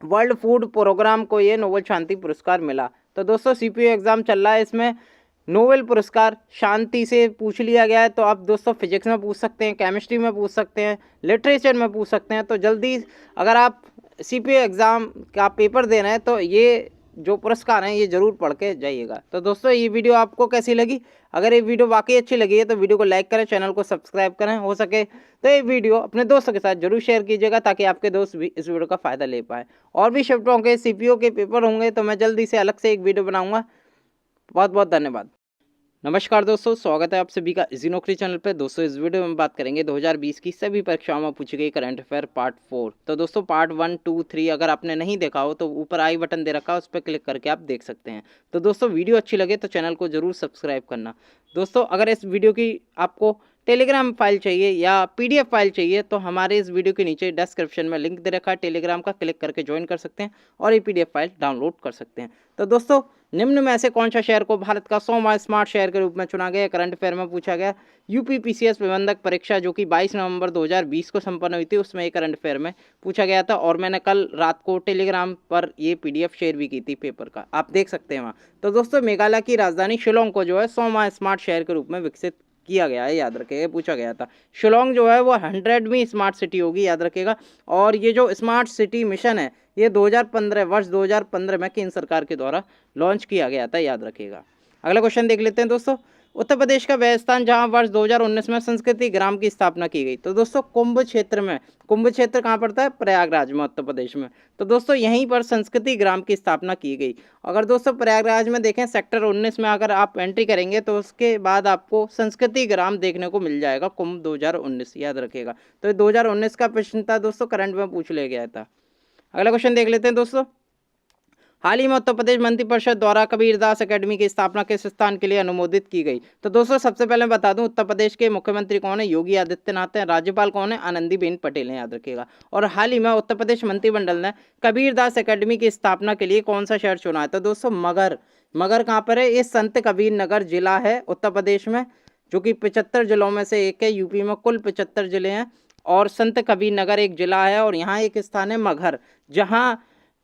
वर्ल्ड फूड प्रोग्राम को ये नोबेल शांति पुरस्कार मिला। तो दोस्तों सीपीयू एग्जाम चल रहा है, इसमें नोबेल पुरस्कार शांति से पूछ लिया गया है। तो आप दोस्तों फिजिक्स में पूछ सकते हैं, केमिस्ट्री में पूछ सकते हैं, लिटरेचर में पूछ सकते हैं। तो जल्दी अगर आप सीपीयू एग्ज़ाम का पेपर दे रहे हैं तो ये जो पुरस्कार हैं ये ज़रूर पढ़ के जाइएगा। तो दोस्तों ये वीडियो आपको कैसी लगी? अगर ये वीडियो वाकई अच्छी लगी है तो वीडियो को लाइक करें, चैनल को सब्सक्राइब करें, हो सके तो ये वीडियो अपने दोस्तों के साथ जरूर शेयर कीजिएगा ताकि आपके दोस्त भी इस वीडियो का फ़ायदा ले पाए। और भी शिफ्टों के सीपीयू के पेपर होंगे तो मैं जल्दी से अलग से एक वीडियो बनाऊँगा। बहुत बहुत धन्यवाद। नमस्कार दोस्तों, स्वागत है आप सभी का इजी नौकरी चैनल पे। दोस्तों इस वीडियो में बात करेंगे 2020 की सभी परीक्षाओं में पूछी गई करंट अफेयर पार्ट 4। तो दोस्तों पार्ट 1, 2, 3 अगर आपने नहीं देखा हो तो ऊपर आई बटन दे रखा है, उस पर क्लिक करके आप देख सकते हैं। तो दोस्तों वीडियो अच्छी लगे तो चैनल को जरूर सब्सक्राइब करना। दोस्तों अगर इस वीडियो की आपको टेलीग्राम फाइल चाहिए या पीडीएफ फाइल चाहिए तो हमारे इस वीडियो के नीचे डिस्क्रिप्शन में लिंक दे रखा है टेलीग्राम का, क्लिक करके ज्वाइन कर सकते हैं और ये पीडीएफ फाइल डाउनलोड कर सकते हैं। तो दोस्तों निम्न में ऐसे कौन सा शहर को भारत का 100वां स्मार्ट शहर के रूप में चुना गया? करंट अफेयर में पूछा गया। यूपीपीसीएस प्रबंधक परीक्षा जो कि 22 नवंबर 2020 को संपन्न हुई थी, उसमें एक करंट अफेयर में पूछा गया था। और मैंने कल रात को टेलीग्राम पर ये पीडीएफ शेयर भी की थी पेपर का, आप देख सकते हैं वहाँ। तो दोस्तों मेघालय की राजधानी शिलोंग को जो है 100वां स्मार्ट शहर के रूप में विकसित किया गया है, याद रखिएगा, पूछा गया था। शिलोंग जो है वो 100वीं स्मार्ट सिटी होगी, याद रखिएगा। और ये जो स्मार्ट सिटी मिशन है ये 2015 वर्ष 2015 में केंद्र सरकार के द्वारा लॉन्च किया गया था, याद रखिएगा। अगला क्वेश्चन देख लेते हैं दोस्तों, उत्तर प्रदेश का वह स्थान जहां वर्ष 2019 में संस्कृति ग्राम की स्थापना की गई। तो दोस्तों कुंभ क्षेत्र में, कुंभ क्षेत्र कहाँ पड़ता है? प्रयागराज में, उत्तर प्रदेश में। तो दोस्तों यहीं पर संस्कृति ग्राम की स्थापना की गई। अगर दोस्तों प्रयागराज में देखें सेक्टर 19 में अगर आप एंट्री करेंगे तो उसके बाद आपको संस्कृति ग्राम देखने को मिल जाएगा, कुंभ 2019, याद रखिएगा। तो 2019 का प्रश्न था दोस्तों, करंट में पूछ लिया गया था। अगला क्वेश्चन देख लेते हैं दोस्तों, हाल ही में उत्तर प्रदेश मंत्रिपरिषद द्वारा कबीरदास एकेडमी की स्थापना किस स्थान के लिए अनुमोदित की गई? तो दोस्तों सबसे पहले मैं बता दूं उत्तर प्रदेश के मुख्यमंत्री कौन है? योगी आदित्यनाथ हैं। राज्यपाल कौन है? आनंदीबेन पटेल हैं, याद रखिएगा। और हाल ही में उत्तर प्रदेश मंत्रिमंडल ने कबीरदास एकेडमी की स्थापना के लिए कौन सा शहर चुना है? तो दोस्तों मगर। मगर कहाँ पर है? ये संत कबीर नगर जिला है उत्तर प्रदेश में, जो कि 75 जिलों में से एक है। यूपी में कुल 75 जिले हैं और संत कबीर नगर एक जिला है। और यहाँ एक स्थान है मगहर,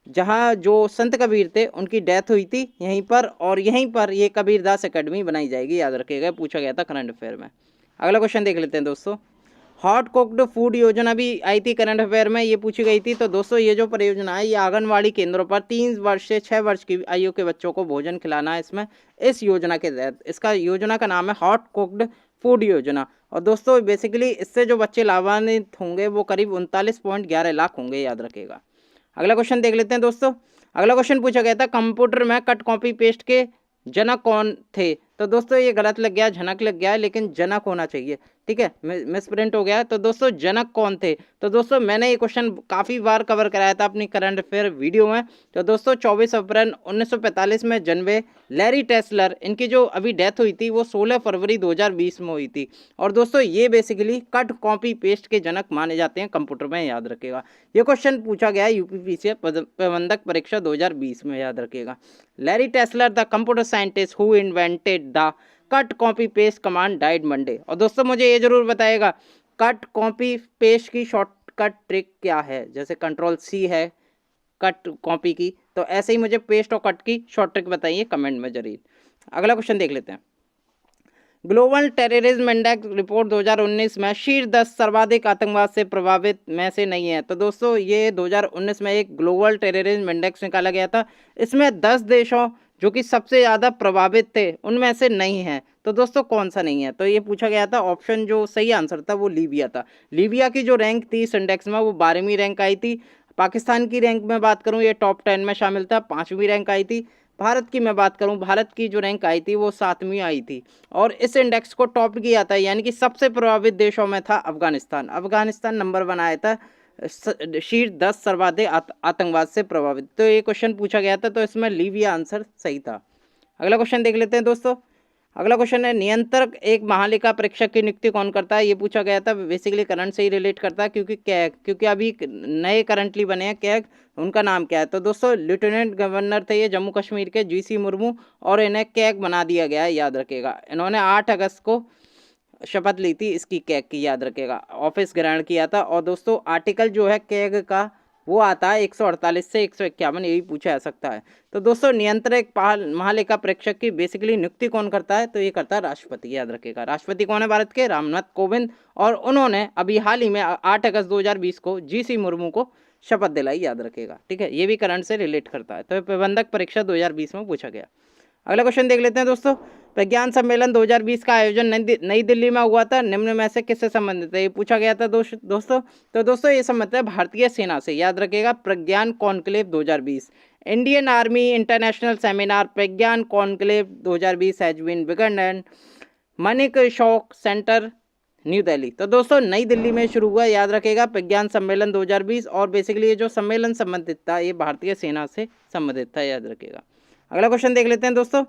जहाँ जो संत कबीर थे उनकी डेथ हुई थी यहीं पर, और यहीं पर ये कबीरदास एकेडमी बनाई जाएगी, याद रखिएगा, पूछा गया था करंट अफेयर में। अगला क्वेश्चन देख लेते हैं दोस्तों, हॉट कुक्ड फूड योजना भी आई थी करंट अफेयर में, ये पूछी गई थी। तो दोस्तों ये जो परियोजना है ये आंगनवाड़ी केंद्रों पर 3 वर्ष से 6 वर्ष की आयु के बच्चों को भोजन खिलाना है इसमें, इस योजना के तहत। इसका योजना का नाम है हॉट कुक्ड फूड योजना। और दोस्तों बेसिकली इससे जो बच्चे लाभान्वित होंगे वो करीब 39.11 लाख होंगे, याद रखिएगा। अगला क्वेश्चन देख लेते हैं दोस्तों, अगला क्वेश्चन पूछा गया था कंप्यूटर में कट कॉपी पेस्ट के जनक कौन थे? तो दोस्तों ये गलत लग गया, जनक लग गया है, लेकिन जनक होना चाहिए, ठीक है, मिसप्रिंट हो गया है। तो दोस्तों जनक कौन थे? तो दोस्तों मैंने ये क्वेश्चन काफ़ी बार कवर कराया था अपनी करंट अफेयर वीडियो में। तो दोस्तों 24 अप्रैल 1945 में जन्मे लैरी टेस्लर, इनकी जो अभी डेथ हुई थी वो 16 फरवरी 2020 में हुई थी। और दोस्तों ये बेसिकली कट कॉपी पेस्ट के जनक माने जाते हैं कंप्यूटर में, याद रखिएगा। ये क्वेश्चन पूछा गया है यूपीपीसीएस प्रबंधक परीक्षा 2020 में, याद रखिएगा। Larry Tesler the computer scientist who invented the cut copy paste command died Monday. और दोस्तों मुझे ये जरूर बताएगा कट कॉपी पेस्ट की शॉर्टकट ट्रिक क्या है? जैसे कंट्रोल-C है कट कॉपी की, तो ऐसे ही मुझे पेस्ट और कट की शॉर्ट ट्रिक बताइए कमेंट में जरूर। अगला क्वेश्चन देख लेते हैं, ग्लोबल टेररिज्म इंडेक्स रिपोर्ट 2019 में शीर्ष 10 सर्वाधिक आतंकवाद से प्रभावित में से नहीं है। तो दोस्तों ये 2019 में एक ग्लोबल टेररिज्म इंडेक्स निकाला गया था, इसमें 10 देशों जो कि सबसे ज़्यादा प्रभावित थे उनमें से नहीं है। तो दोस्तों कौन सा नहीं है, तो ये पूछा गया था। ऑप्शन जो सही आंसर था वो लीबिया था। लीबिया की जो रैंक थी इस इंडेक्स में वो 12वीं रैंक आई थी। पाकिस्तान की रैंक में बात करूँ ये टॉप 10 में शामिल था, 5वीं रैंक आई थी। भारत की मैं बात करूं, भारत की जो रैंक आई थी वो 7वीं आई थी। और इस इंडेक्स को टॉप किया था, यानी कि सबसे प्रभावित देशों में था अफगानिस्तान। अफगानिस्तान नंबर 1 आया था शीर्ष 10 सर्वाधिक आतंकवाद से प्रभावित। तो ये क्वेश्चन पूछा गया था, तो इसमें लीबिया आंसर सही था। अगला क्वेश्चन देख लेते हैं दोस्तों। अगला क्वेश्चन है नियंत्रक एक महालेखा परीक्षक की नियुक्ति कौन करता है, ये पूछा गया था। बेसिकली करंट से ही रिलेट करता है, क्योंकि अभी नए करंटली बने हैं कैग, उनका नाम क्या है। तो दोस्तों लेफ्टिनेंट गवर्नर थे ये जम्मू कश्मीर के, जीसी मुर्मू, और इन्हें कैग बना दिया गया है, याद रखेगा। इन्होंने 8 अगस्त को शपथ ली थी इसकी, कैग की, याद रखेगा, ऑफिस ग्रहण किया था। और दोस्तों आर्टिकल जो है कैग का वो आता है 148 से 151, यही पूछा जा सकता है। तो दोस्तों नियंत्रक महालेखा परीक्षक की बेसिकली नियुक्ति कौन करता है, तो ये करता है राष्ट्रपति, याद रखेगा। राष्ट्रपति कौन है भारत के, रामनाथ कोविंद, और उन्होंने अभी हाल ही में 8 अगस्त 2020 को जीसी मुर्मू को शपथ दिलाई, याद रखेगा। ठीक है, ये भी करंट से रिलेट करता है। तो प्रबंधक परीक्षा 2020 में पूछा गया। अगला क्वेश्चन देख लेते हैं दोस्तों। विज्ञान सम्मेलन 2020 का आयोजन नई दिल्ली में हुआ था, निम्न में से किससे संबंधित है, ये पूछा गया था दोस्तों। तो दोस्तों ये संबंधित है भारतीय सेना से, याद रखेगा। Pragyan conclave 2020, Indian army international seminar Pragyan conclave 2020 has been begun and Manekshaw centre new Delhi. तो दोस्तों नई दिल्ली में शुरू हुआ, याद रखेगा, विज्ञान सम्मेलन 2020। और बेसिकली ये जो सम्मेलन संबंधित था ये भारतीय सेना से संबंधित था, याद रखेगा। अगला क्वेश्चन देख लेते हैं दोस्तों।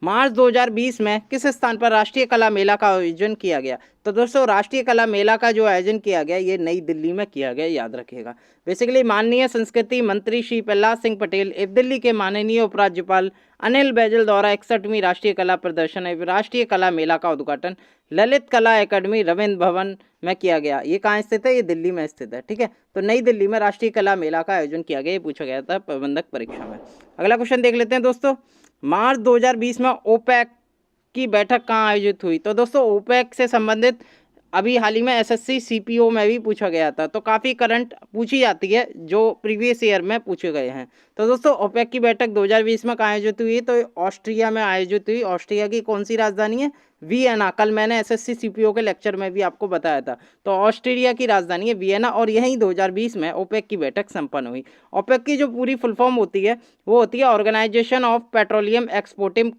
मार्च 2020 में किस स्थान पर राष्ट्रीय कला मेला का आयोजन किया गया, तो दोस्तों राष्ट्रीय कला मेला का जो आयोजन किया गया ये नई दिल्ली में किया गया, याद रखेगा। बेसिकली माननीय संस्कृति मंत्री श्री प्रहलाद सिंह पटेल एवं दिल्ली के माननीय उपराज्यपाल अनिल बैजल द्वारा 61वीं राष्ट्रीय कला प्रदर्शन एवं राष्ट्रीय कला मेला का उद्घाटन ललित कला एकेडमी रविंद्र भवन में किया गया। ये कहाँ स्थित है, ये दिल्ली में स्थित है। ठीक है, तो नई दिल्ली में राष्ट्रीय कला मेला का आयोजन किया गया, ये पूछा गया था प्रबंधक परीक्षा में। अगला क्वेश्चन देख लेते हैं दोस्तों। मार्च 2020 में ओपेक की बैठक कहाँ आयोजित हुई, तो दोस्तों ओपेक से संबंधित अभी हाल ही में एसएससी सीपीओ में भी पूछा गया था। तो काफ़ी करंट पूछी जाती है जो प्रीवियस ईयर में पूछे गए हैं। तो दोस्तों ओपेक की बैठक 2020 में कहाँ आयोजित हुई, तो ऑस्ट्रिया में आयोजित हुई। ऑस्ट्रिया की कौन सी राजधानी है, वियना। कल मैंने एसएससी सीपीओ के लेक्चर में भी आपको बताया था। तो ऑस्ट्रिया की राजधानी है वियना, और यहीं 2020 में ओपेक की बैठक संपन्न हुई। ओपेक की जो पूरी फुल फॉर्म होती है वो होती है organisation of petroleum exporting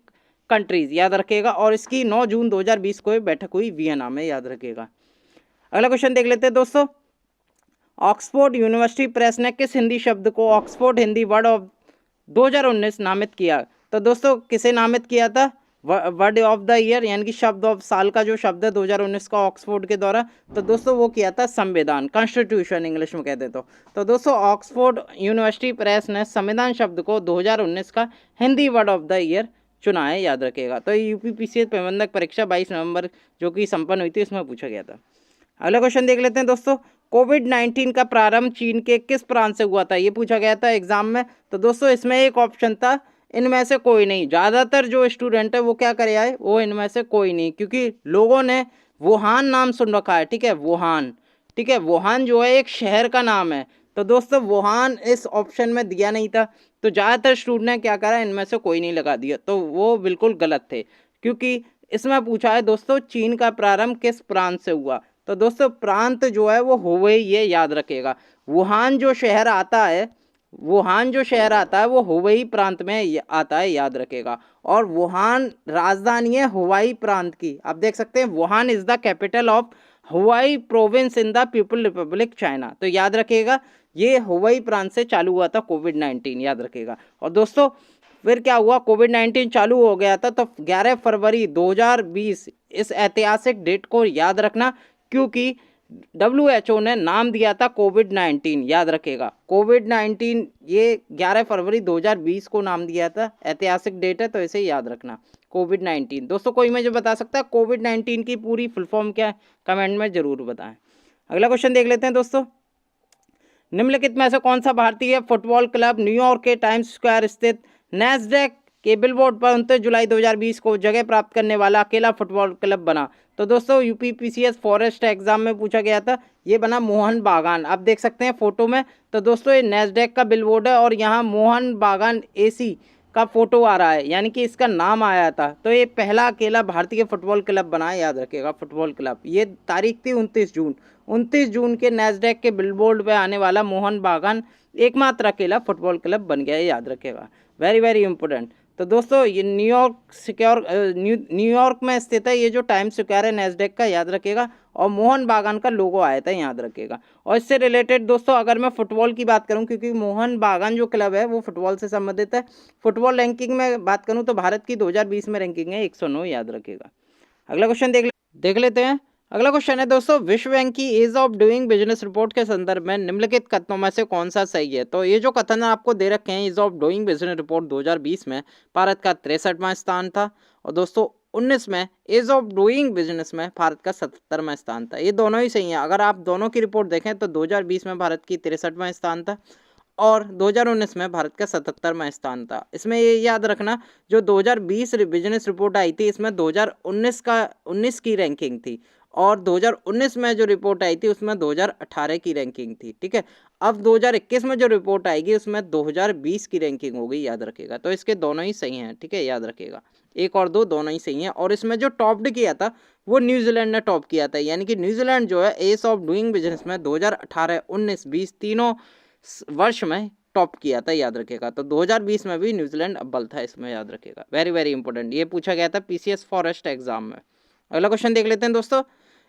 countries, याद रखिएगा। और इसकी 9 जून 2020 को बैठक हुई वियना में, याद रखिएगा। अगला क्वेश्चन देख लेते हैं दोस्तों। ऑक्सफोर्ड यूनिवर्सिटी प्रेस ने किस हिंदी शब्द को ऑक्सफोर्ड हिंदी वर्ड ऑफ 2019 नामित किया, तो दोस्तों किसे नामित किया था, वर्ड ऑफ द ईयर यानी कि शब्द ऑफ साल का जो शब्द है 2019 का ऑक्सफोर्ड के द्वारा, तो दोस्तों वो किया था संविधान, कॉन्स्टिट्यूशन इंग्लिश में कहते तो दोस्तों ऑक्सफोर्ड यूनिवर्सिटी प्रेस ने संविधान शब्द को 2019 का Hindi word of the year चुना है, याद रखेगा। तो यूपीपीसीएस प्रबंधक परीक्षा 22 नवंबर जो कि संपन्न हुई थी उसमें पूछा गया था। अगला क्वेश्चन देख लेते हैं दोस्तों। कोविड-19 का प्रारंभ चीन के किस प्रांत से हुआ था, ये पूछा गया था एग्जाम में। तो दोस्तों इसमें एक ऑप्शन था इनमें से कोई नहीं। ज़्यादातर जो स्टूडेंट है वो क्या करे आए, वो इनमें से कोई नहीं, क्योंकि लोगों ने वुहान नाम सुन रखा है। ठीक है, वुहान, ठीक है, वुहान जो है एक शहर का नाम है। तो दोस्तों वुहान इस ऑप्शन में दिया नहीं था, तो ज़्यादातर स्टूडेंट ने क्या करा, इनमें से कोई नहीं लगा दिया, तो वो बिल्कुल गलत थे। क्योंकि इसमें पूछा है दोस्तों चीन का प्रारंभ किस प्रांत से हुआ, तो दोस्तों प्रांत जो है वो हुबेई, ये याद रखेगा। वुहान जो शहर आता है वो हुबेई प्रांत में आता है, याद रखेगा। और वुहान राजधानी है हुवाई प्रांत की। आप देख सकते हैं Wuhan is the capital of Huawei province in the people Republic China. तो याद रखेगा ये हुबेई प्रांत से चालू हुआ था कोविड-19, याद रखेगा। और दोस्तों फिर क्या हुआ, कोविड-19 चालू हो गया था, तो 11 फरवरी 2020 इस ऐतिहासिक डेट को याद रखना, क्योंकि WHO ने नाम दिया था कोविड-19, याद रखेगा। कोविड-19 ये 11 फरवरी 2020 को नाम दिया था, ऐतिहासिक डेट है, तो इसे याद रखना कोविड-19। दोस्तों कोई मुझे बता सकता है कोविड-19 की पूरी फुल फॉर्म क्या है, कमेंट में जरूर बताएं। अगला क्वेश्चन देख लेते हैं दोस्तों। निम्नलिखित में से कौन सा भारतीय फुटबॉल क्लब न्यूयॉर्क के टाइम्स स्क्वायर स्थित नैस्डैक के बिलबोर्ड पर 29 जुलाई 2020 को जगह प्राप्त करने वाला अकेला फुटबॉल क्लब बना। तो दोस्तों यूपीपीसीएस फॉरेस्ट एग्जाम में पूछा गया था, ये बना मोहन बागान। आप देख सकते हैं फोटो में। तो दोस्तों ये नैस्डैक का बिलबोर्ड है और यहाँ मोहन बागान एसी का फोटो आ रहा है, यानी कि इसका नाम आया था। तो ये पहला अकेला भारतीय फुटबॉल क्लब बना है, याद रखिएगा, फुटबॉल क्लब। ये तारीख थी 29 जून के नैस्डैक के बिलबोर्ड पे आने वाला मोहन बागान एकमात्र अकेला फुटबॉल क्लब बन गया है, याद रखिएगा। Very very important. तो दोस्तों ये न्यूयॉर्क में स्थित है, ये जो टाइम स्क्वायर है नैस्डैक का, याद रखिएगा। और मोहन बागान का लोगो आया था, याद रखिएगा। और इससे रिलेटेड दोस्तों अगर मैं फुटबॉल की बात करूं, क्योंकि मोहन बागान जो क्लब है वो फुटबॉल से संबंधित है, फुटबॉल रैंकिंग में बात करूं तो भारत की 2020 में रैंकिंग है 109, याद रखिएगा। अगला क्वेश्चन देख लेते हैं। अगला क्वेश्चन है दोस्तों, विश्व बैंक की ease of doing business report के संदर्भ में निम्नलिखित कथनों में से कौन सा सही है। तो ये जो कथन आपको दे रखे हैं, ease of doing business report 2020 में भारत का 63वां स्थान था, और दोस्तों 19 में ईज ऑफ डूइंग बिजनेस में भारत का 77वां स्थान था। ये दोनों ही सही है। अगर आप दोनों की रिपोर्ट देखें तो 2020 में भारत की 63वां स्थान था और 2019 में भारत का 77वां स्थान था। इसमें ये याद रखना, जो 2020 बिजनेस रिपोर्ट आई थी इसमें 2019 की रैंकिंग थी, और 2019 में जो रिपोर्ट आई थी उसमें 2018 की रैंकिंग थी। ठीक है, अब 2021 में जो रिपोर्ट आएगी उसमें 2020 की रैंकिंग होगी, याद रखिएगा। तो इसके दोनों ही सही हैं, ठीक है, याद रखिएगा। एक और दो दोनों ही सही हैं। और इसमें जो टॉप्ड किया था वो न्यूजीलैंड ने टॉप किया था, यानी कि न्यूजीलैंड जो है एस ऑफ डूइंग बिजनेस में 2018, 19, 20 तीनों वर्ष में टॉप किया था, याद रखिएगा। तो 2020 में भी न्यूजीलैंड अव्वल था इसमें, याद रखिएगा। वेरी वेरी इंपॉर्टेंट, ये पूछा गया था पीसीएस फॉरेस्ट एग्जाम में। अगला क्वेश्चन देख लेते हैं दोस्तों,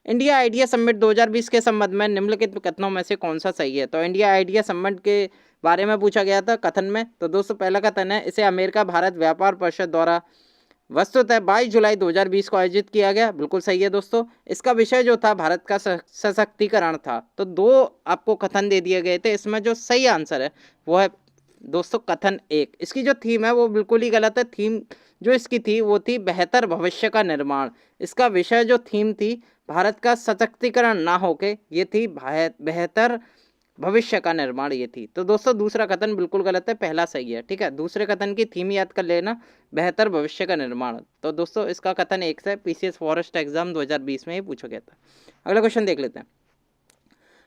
इंडिया आइडिया समिट 2020 के संबंध में निम्नलिखित कथनों में से कौन सा सही है। तो इंडिया आइडिया समिट के बारे में पूछा गया था कथन में। तो दोस्तों पहला कथन है, इसे अमेरिका भारत व्यापार परिषद द्वारा वस्तुतः 22 जुलाई 2020 को आयोजित किया गया। बिल्कुल सही है दोस्तों। इसका विषय जो था भारत का सशक्तिकरण था। तो दो आपको कथन दे दिए गए थे, इसमें जो सही आंसर है वो है दोस्तों कथन एक। इसकी जो थीम है वो बिल्कुल ही गलत है। थीम जो इसकी थी वो थी बेहतर भविष्य का निर्माण। इसका विषय जो थीम थी भारत का सशक्तिकरण ना होके ये थी बेहतर भविष्य का निर्माण, ये थी। तो दोस्तों दूसरा कथन बिल्कुल गलत है, पहला सही है। ठीक है, दूसरे कथन की थीम याद कर लेना, बेहतर भविष्य का निर्माण। तो दोस्तों इसका कथन एक से पीसीएस फॉरेस्ट एग्जाम 2020 में ही पूछा गया था। अगला क्वेश्चन देख लेते हैं,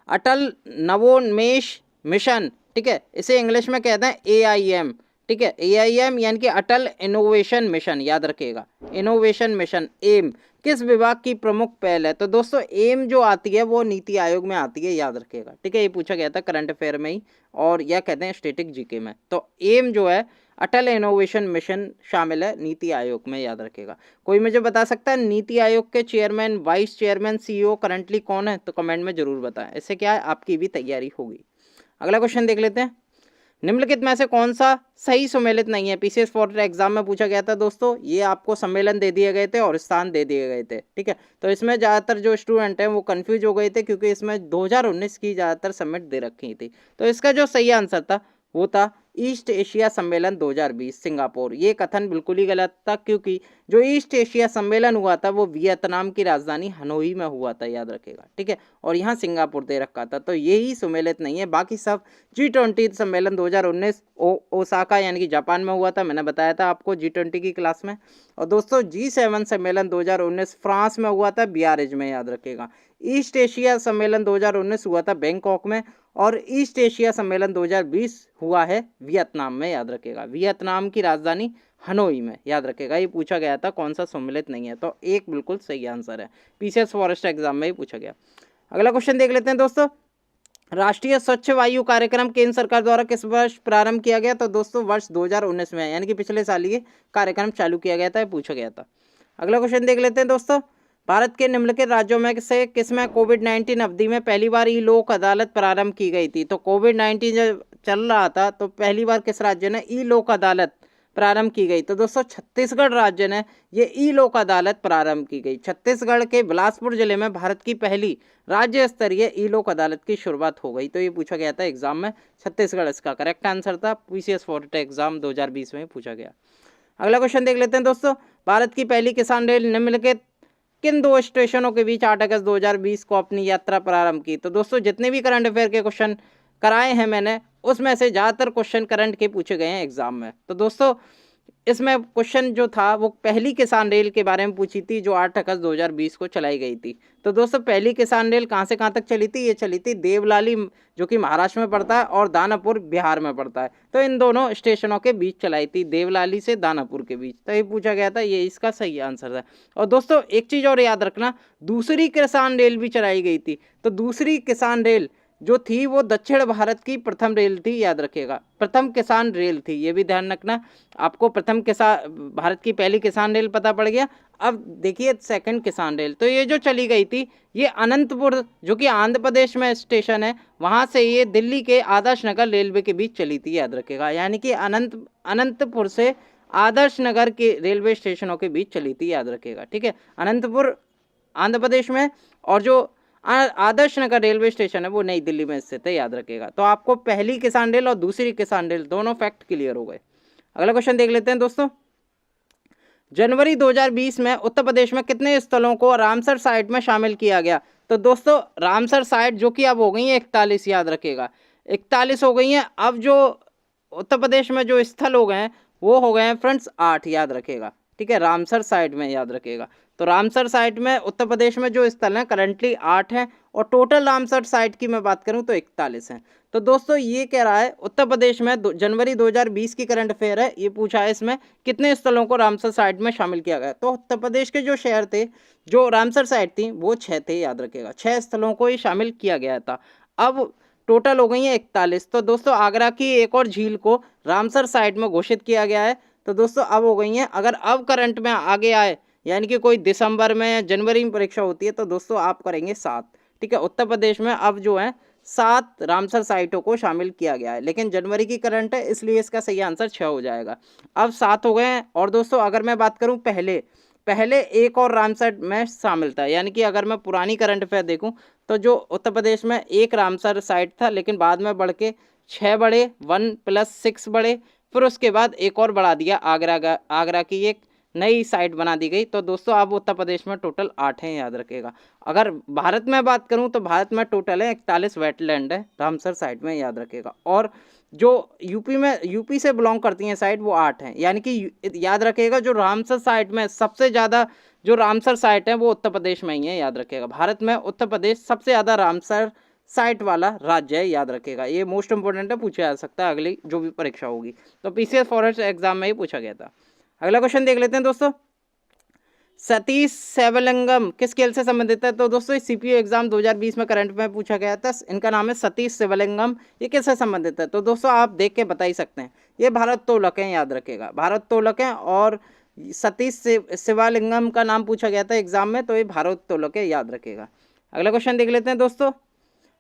अटल नवोन्मेष मिशन, ठीक है, इसे इंग्लिश में कहते हैं AIM। ठीक है, AIM यानी कि अटल इनोवेशन मिशन, याद रखिएगा। इनोवेशन मिशन एम किस विभाग की प्रमुख पहल है। तो दोस्तों एम जो आती है वो नीति आयोग में आती है, याद रखिएगा। ठीक है, ये पूछा गया था करंट अफेयर में ही, और यह कहते हैं स्टैटिक जीके में। तो एम जो है अटल इनोवेशन मिशन शामिल है नीति आयोग में, याद रखिएगा। कोई मुझे बता सकता है नीति आयोग के chairman, vice chairman, CEO currently कौन है। तो कमेंट में जरूर बताएं, इससे क्या है आपकी भी तैयारी होगी। अगला क्वेश्चन देख लेते हैं, निम्नलिखित में से कौन सा सही सम्मिलित नहीं है। पीसीएस फॉरेस्ट एग्जाम में पूछा गया था दोस्तों, ये आपको सम्मेलन दे दिए गए थे और स्थान दे दिए गए थे। ठीक है, तो इसमें ज़्यादातर जो स्टूडेंट हैं वो कंफ्यूज हो गए थे, क्योंकि इसमें 2019 की ज़्यादातर समिट दे रखी थी। तो इसका जो सही आंसर था वो था ईस्ट एशिया सम्मेलन 2020 सिंगापुर। ये कथन बिल्कुल ही गलत था, क्योंकि जो ईस्ट एशिया सम्मेलन हुआ था वो वियतनाम की राजधानी हनोई में हुआ था, याद रखेगा। ठीक है, और यहाँ सिंगापुर दे रखा था, तो यही सम्मिलित नहीं है। बाकी सब G20 सम्मेलन 2019 ओसाका यानी कि जापान में हुआ था, मैंने बताया था आपको G20 की क्लास में। और दोस्तों G7 सम्मेलन 2019 फ्रांस में हुआ था, बियारिज में, याद रखेगा। ईस्ट एशिया सम्मेलन 2019 हुआ था बैंकॉक में, और ईस्ट एशिया सम्मेलन 2020 हुआ है वियतनाम में, याद रखेगा। वियतनाम की राजधानी हनोई में, याद रखेगा। ये पूछा गया था कौन सा सम्मिलित नहीं है, तो एक बिल्कुल सही आंसर है, पीसीएस फॉरेस्ट एग्जाम में ही पूछा गया। अगला क्वेश्चन देख लेते हैं दोस्तों, राष्ट्रीय स्वच्छ वायु कार्यक्रम केंद्र सरकार द्वारा किस वर्ष प्रारंभ किया गया। तो दोस्तों वर्ष 2019 में, यानी कि पिछले साल ये कार्यक्रम चालू किया गया था, पूछा गया था। अगला क्वेश्चन देख लेते हैं दोस्तों, भारत के निम्नलिखित राज्यों में से किसमें कोविड-19 अवधि में पहली बार ई लोक अदालत प्रारंभ की गई थी। तो कोविड-19 जब चल रहा था तो पहली बार किस राज्य ने ई लोक अदालत प्रारंभ की गई। तो दोस्तों छत्तीसगढ़ राज्य ने ये ई लोक अदालत प्रारंभ की गई। छत्तीसगढ़ के बिलासपुर जिले में भारत की पहली राज्य स्तरीय ई लोक अदालत की शुरुआत हो गई। तो ये पूछा गया था एग्जाम में, छत्तीसगढ़ इसका करेक्ट आंसर था, पीसीएस फॉरेस्ट एग्जाम 2020 में पूछा गया। अगला क्वेश्चन देख लेते हैं दोस्तों, भारत की पहली किसान रेल निम्नलिखित किन दो स्टेशनों के बीच 8 अगस्त 2020 को अपनी यात्रा प्रारंभ की। तो दोस्तों जितने भी करंट अफेयर के क्वेश्चन कराए हैं मैंने, उसमें से ज़्यादातर क्वेश्चन करंट के पूछे गए हैं एग्जाम में। तो दोस्तों इसमें क्वेश्चन जो था वो पहली किसान रेल के बारे में पूछी थी जो 8 अगस्त 2020 को चलाई गई थी। तो दोस्तों पहली किसान रेल कहाँ से कहाँ तक चली थी? ये चली थी देवलाली जो कि महाराष्ट्र में पड़ता है और दानापुर बिहार में पड़ता है। तो इन दोनों स्टेशनों के बीच चलाई थी, देवलाली से दानापुर के बीच। तो ये पूछा गया था, ये इसका सही आंसर था। और दोस्तों एक चीज़ और याद रखना, दूसरी किसान रेल भी चलाई गई थी। तो दूसरी किसान रेल जो थी वो दक्षिण भारत की प्रथम रेल थी, याद रखिएगा, प्रथम किसान रेल थी, ये भी ध्यान रखना। आपको प्रथम किसान भारत की पहली किसान रेल पता पड़ गया। अब देखिए सेकंड किसान रेल, तो ये जो चली गई थी ये अनंतपुर जो कि आंध्र प्रदेश में स्टेशन है, वहाँ से ये दिल्ली के आदर्श नगर रेलवे के बीच चली थी, याद रखिएगा। यानी कि अनंतपुर से आदर्श नगर के रेलवे स्टेशनों के बीच चली थी, याद रखिएगा। ठीक है, अनंतपुर आंध्र प्रदेश में और जो आदर्श नगर रेलवे स्टेशन है वो नई दिल्ली में स्थित है, याद रखिएगा। तो आपको पहली किसान रेल और दूसरी किसान रेल दोनों फैक्ट क्लियर हो गए। अगला क्वेश्चन देख लेते हैं दोस्तों। जनवरी 2020 में उत्तर प्रदेश में कितने स्थलों को रामसर साइट में शामिल किया गया? तो दोस्तों रामसर साइट जो कि अब हो गई है 41, याद रखिएगा, 41 हो गई हैं। अब जो उत्तर प्रदेश में जो स्थल हो गए हैं वो हो गए हैं फ्रेंड्स 8, याद रखिएगा। ठीक है, रामसर साइट में, याद रखिएगा। तो रामसर साइट में उत्तर प्रदेश में जो स्थल हैं करंटली 8 हैं और टोटल रामसर साइट की मैं बात करूं तो 41 हैं। तो दोस्तों ये कह रहा है उत्तर प्रदेश में जनवरी 2020 की करंट अफेयर है, ये पूछा है इसमें कितने स्थलों को रामसर साइट में शामिल किया गया। तो उत्तर प्रदेश के जो शहर थे जो रामसर साइट थी वो 6 थे, याद रखिएगा, 6 स्थलों को ही शामिल किया गया था। अब टोटल हो गई है 41। तो दोस्तों आगरा की एक और झील को रामसर साइट में घोषित किया गया है। तो दोस्तों अब हो गई हैं, अगर अब करंट में आगे आए यानी कि कोई दिसंबर में या जनवरी में परीक्षा होती है तो दोस्तों आप करेंगे 7। ठीक है, उत्तर प्रदेश में अब जो है 7 रामसर साइटों को शामिल किया गया है, लेकिन जनवरी की करंट है इसलिए इसका सही आंसर 6 हो जाएगा। अब 7 हो गए हैं। और दोस्तों अगर मैं बात करूं पहले एक और रामसर में शामिल था, यानी कि अगर मैं पुरानी करंट अफेयर देखूं तो जो उत्तर प्रदेश में एक रामसर साइट था लेकिन बाद में बढ़ के 6 बढ़े, 1+6 बढ़े, फिर उसके बाद एक और बढ़ा दिया, आगरा की एक नई साइट बना दी गई। तो दोस्तों अब उत्तर प्रदेश में टोटल 8 हैं, याद रखिएगा। अगर भारत में बात करूं तो भारत में टोटल है 41 वेटलैंड है रामसर साइट में, याद रखिएगा। और जो यूपी से बिलोंग करती हैं साइट वो 8 हैं, यानी कि याद रखिएगा जो रामसर साइट में सबसे ज़्यादा जो रामसर साइट है वो उत्तर प्रदेश में ही है, याद रखिएगा। भारत में उत्तर प्रदेश सबसे ज़्यादा रामसर साइट वाला राज्य है, याद रखिएगा। ये मोस्ट इंपोर्टेंट है, पूछा जा सकता है अगली जो भी परीक्षा होगी। तो पीसीएस फॉरेस्ट एग्जाम में ही पूछा गया था। अगला क्वेश्चन देख लेते हैं दोस्तों। सतीश शिवलिंगम किस खेल से संबंधित है? तो दोस्तों सीपीयू एग्जाम 2020 में करंट में पूछा गया था, इनका नाम है सतीश शिवलिंगम। ये किससे संबंधित है? तो दोस्तों आप देख के बता ही सकते हैं, ये भारत्तोलक हैं, याद रखिएगा, भारत्तोलक हैं। और सतीश शिवलिंगम का नाम पूछा गया था एग्जाम में, तो ये भारत्तोलक है, याद रखिएगा। अगला क्वेश्चन देख लेते हैं दोस्तों।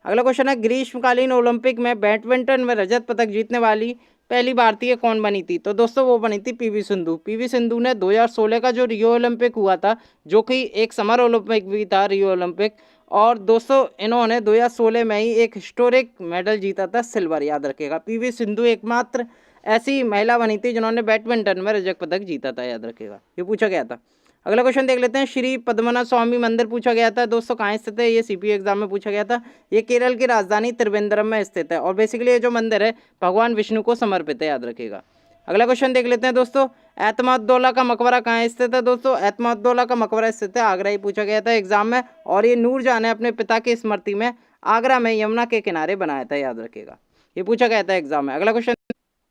अगला क्वेश्चन है ग्रीष्मकालीन ओलंपिक में बैडमिंटन में रजत पदक जीतने वाली पहली भारतीय कौन बनी थी? तो दोस्तों वो बनी थी पीवी सिंधु। पीवी सिंधु ने 2016 का जो रियो ओलंपिक हुआ था, जो कि एक समर ओलंपिक भी था रियो ओलंपिक, और दोस्तों इन्होंने 2016 में ही एक हिस्टोरिक मेडल जीता था, सिल्वर, याद रखिएगा। पीवी सिंधु एकमात्र ऐसी महिला बनी थी जिन्होंने बैडमिंटन में रजत पदक जीता था, याद रखिएगा, ये पूछा गया था। अगला क्वेश्चन देख लेते हैं। श्री पद्मनाभ स्वामी मंदिर पूछा गया था दोस्तों, कहाँ स्थित है? ये सीपीयू एग्जाम में पूछा गया था। ये केरल की राजधानी त्रिवेंद्रम में स्थित है और बेसिकली ये जो मंदिर है भगवान विष्णु को समर्पित है, याद रखिएगा। अगला क्वेश्चन देख लेते हैं दोस्तों। एतमादुद्दौला का मकबरा कहाँ स्थित है? दोस्तों एतमादुद्दौला का मकबरा स्थित है आगरा, ही पूछा गया था एग्जाम में। और ये नूरजहां ने अपने पिता की स्मृति में आगरा में यमुना के किनारे बनाया था, याद रखिएगा, ये पूछा गया था एग्जाम में। अगला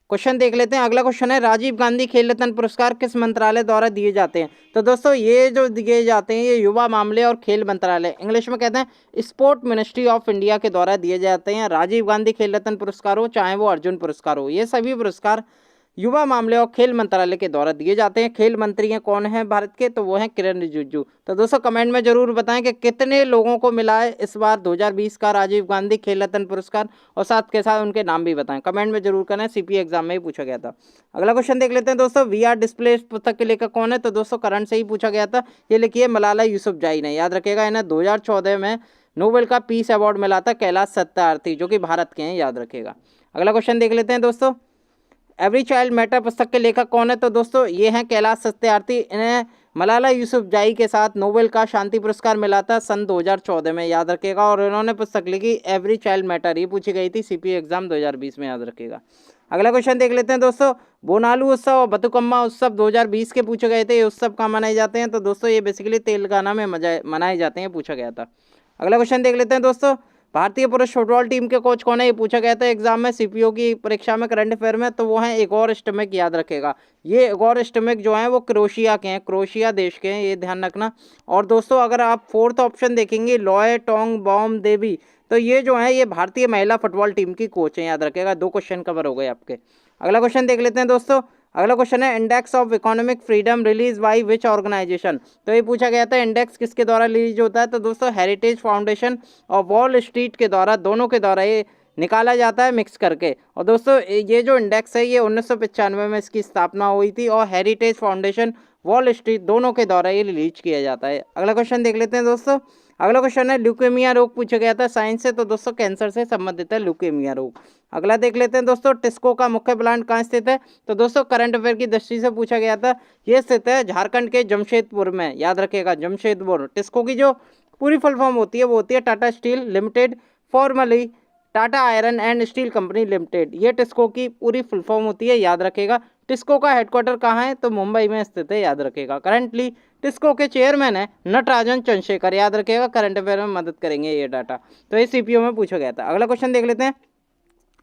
क्वेश्चन देख लेते हैं। अगला क्वेश्चन है राजीव गांधी खेल रत्न पुरस्कार किस मंत्रालय द्वारा दिए जाते हैं? तो दोस्तों ये जो दिए जाते हैं ये युवा मामले और खेल मंत्रालय, इंग्लिश में कहते हैं स्पोर्ट मिनिस्ट्री ऑफ इंडिया के द्वारा दिए जाते हैं। राजीव गांधी खेल रत्न पुरस्कार हो चाहे वो अर्जुन पुरस्कार हो, ये सभी पुरस्कार युवा मामले और खेल मंत्रालय के द्वारा दिए जाते हैं। खेल मंत्री हैं कौन है भारत के? तो वो हैं किरण रिजिजू। तो दोस्तों कमेंट में जरूर बताएं कि कितने लोगों को मिला है इस बार 2020 का राजीव गांधी खेल रत्न पुरस्कार, और साथ के साथ उनके नाम भी बताएं, कमेंट में जरूर करें, सीपीयू एग्जाम में ही पूछा गया था। अगला क्वेश्चन देख लेते हैं दोस्तों। वी आर डिस्प्ले पुस्तक के लेखक कौन है? तो दोस्तों करंट से ही पूछा गया था, ये लिखिए मलाला यूसुफजई ने, याद रखिएगा। इन्हें 2014 में नोबेल का पीस अवार्ड मिला था, कैलाश सत्यार्थी जो कि भारत के हैं, याद रखिएगा। अगला क्वेश्चन देख लेते हैं दोस्तों। एवरी चाइल्ड मैटर पुस्तक के लेखक कौन है? तो दोस्तों ये हैं कैलाश सत्यार्थी। इन्हें मलाला यूसुफजई के साथ नोबेल का शांति पुरस्कार मिला था सन 2014 में, याद रखिएगा। और इन्होंने पुस्तक लिखी एवरी चाइल्ड मैटर, ये पूछी गई थी सीपीयू एग्जाम 2020 में, याद रखिएगा। अगला क्वेश्चन देख लेते हैं दोस्तों, बोनालू उत्सव और बतुकम्मा उत्सव 2020 के पूछे गए थे, ये उत्सव कहाँ मनाए जाते हैं? तो दोस्तों ये बेसिकली तेलंगाना में मनाए जाते हैं, पूछा गया था। अगला क्वेश्चन देख लेते हैं दोस्तों, भारतीय पुरुष फुटबॉल टीम के कोच कौन है? ये पूछा गया था एग्जाम में, सीपीओ की परीक्षा में, करंट अफेयर में। तो वो हैं इगोर स्टिमैक, याद रखेगा। ये इगोर स्टिमैक जो हैं वो क्रोशिया के हैं, क्रोशिया देश के हैं, ये ध्यान रखना। और दोस्तों अगर आप फोर्थ ऑप्शन देखेंगे, लॉय टोंग बॉम देवी, तो ये जो है ये भारतीय महिला फुटबॉल टीम की कोच हैं, याद रखेगा। 2 क्वेश्चन कवर हो गए आपके। अगला क्वेश्चन देख लेते हैं दोस्तों, अगला क्वेश्चन है index of economic freedom release by which organisation? तो ये पूछा गया था इंडेक्स किसके द्वारा रिलीज होता है? तो दोस्तों हेरिटेज फाउंडेशन और वॉल स्ट्रीट के द्वारा, दोनों के द्वारा ये निकाला जाता है मिक्स करके। और दोस्तों ये जो इंडेक्स है ये 1995 में इसकी स्थापना हुई थी, और हेरिटेज फाउंडेशन, वॉल स्ट्रीट, दोनों के द्वारा ये रिलीज किया जाता है। अगला क्वेश्चन देख लेते हैं दोस्तों, अगला क्वेश्चन है ल्यूकेमिया रोग पूछा गया था साइंस से, तो दोस्तों कैंसर से संबंधित है ल्यूकेमिया रोग। अगला देख लेते हैं दोस्तों, टिस्को का मुख्य प्लांट कहाँ स्थित है? तो दोस्तों करंट अफेयर की दृष्टि से पूछा गया था, ये स्थित है झारखंड के जमशेदपुर में, याद रखिएगा जमशेदपुर। टिस्को की जो पूरी फुल फॉर्म होती है वो होती है Tata steel limited, formally Tata iron and steel company limited, ये टिस्को की पूरी फुल फॉर्म होती है, याद रखेगा। टिस्को का हेडक्वार्टर कहाँ है? तो मुंबई में स्थित है, याद रखेगा। करंटली टिस्को के चेयरमैन है नटराजन चंद्रशेखर, याद रखेगा। करंट अफेयर में मदद करेंगे ये डाटा, तो ये सीपीओ में पूछा गया था। अगला क्वेश्चन देख लेते हैं,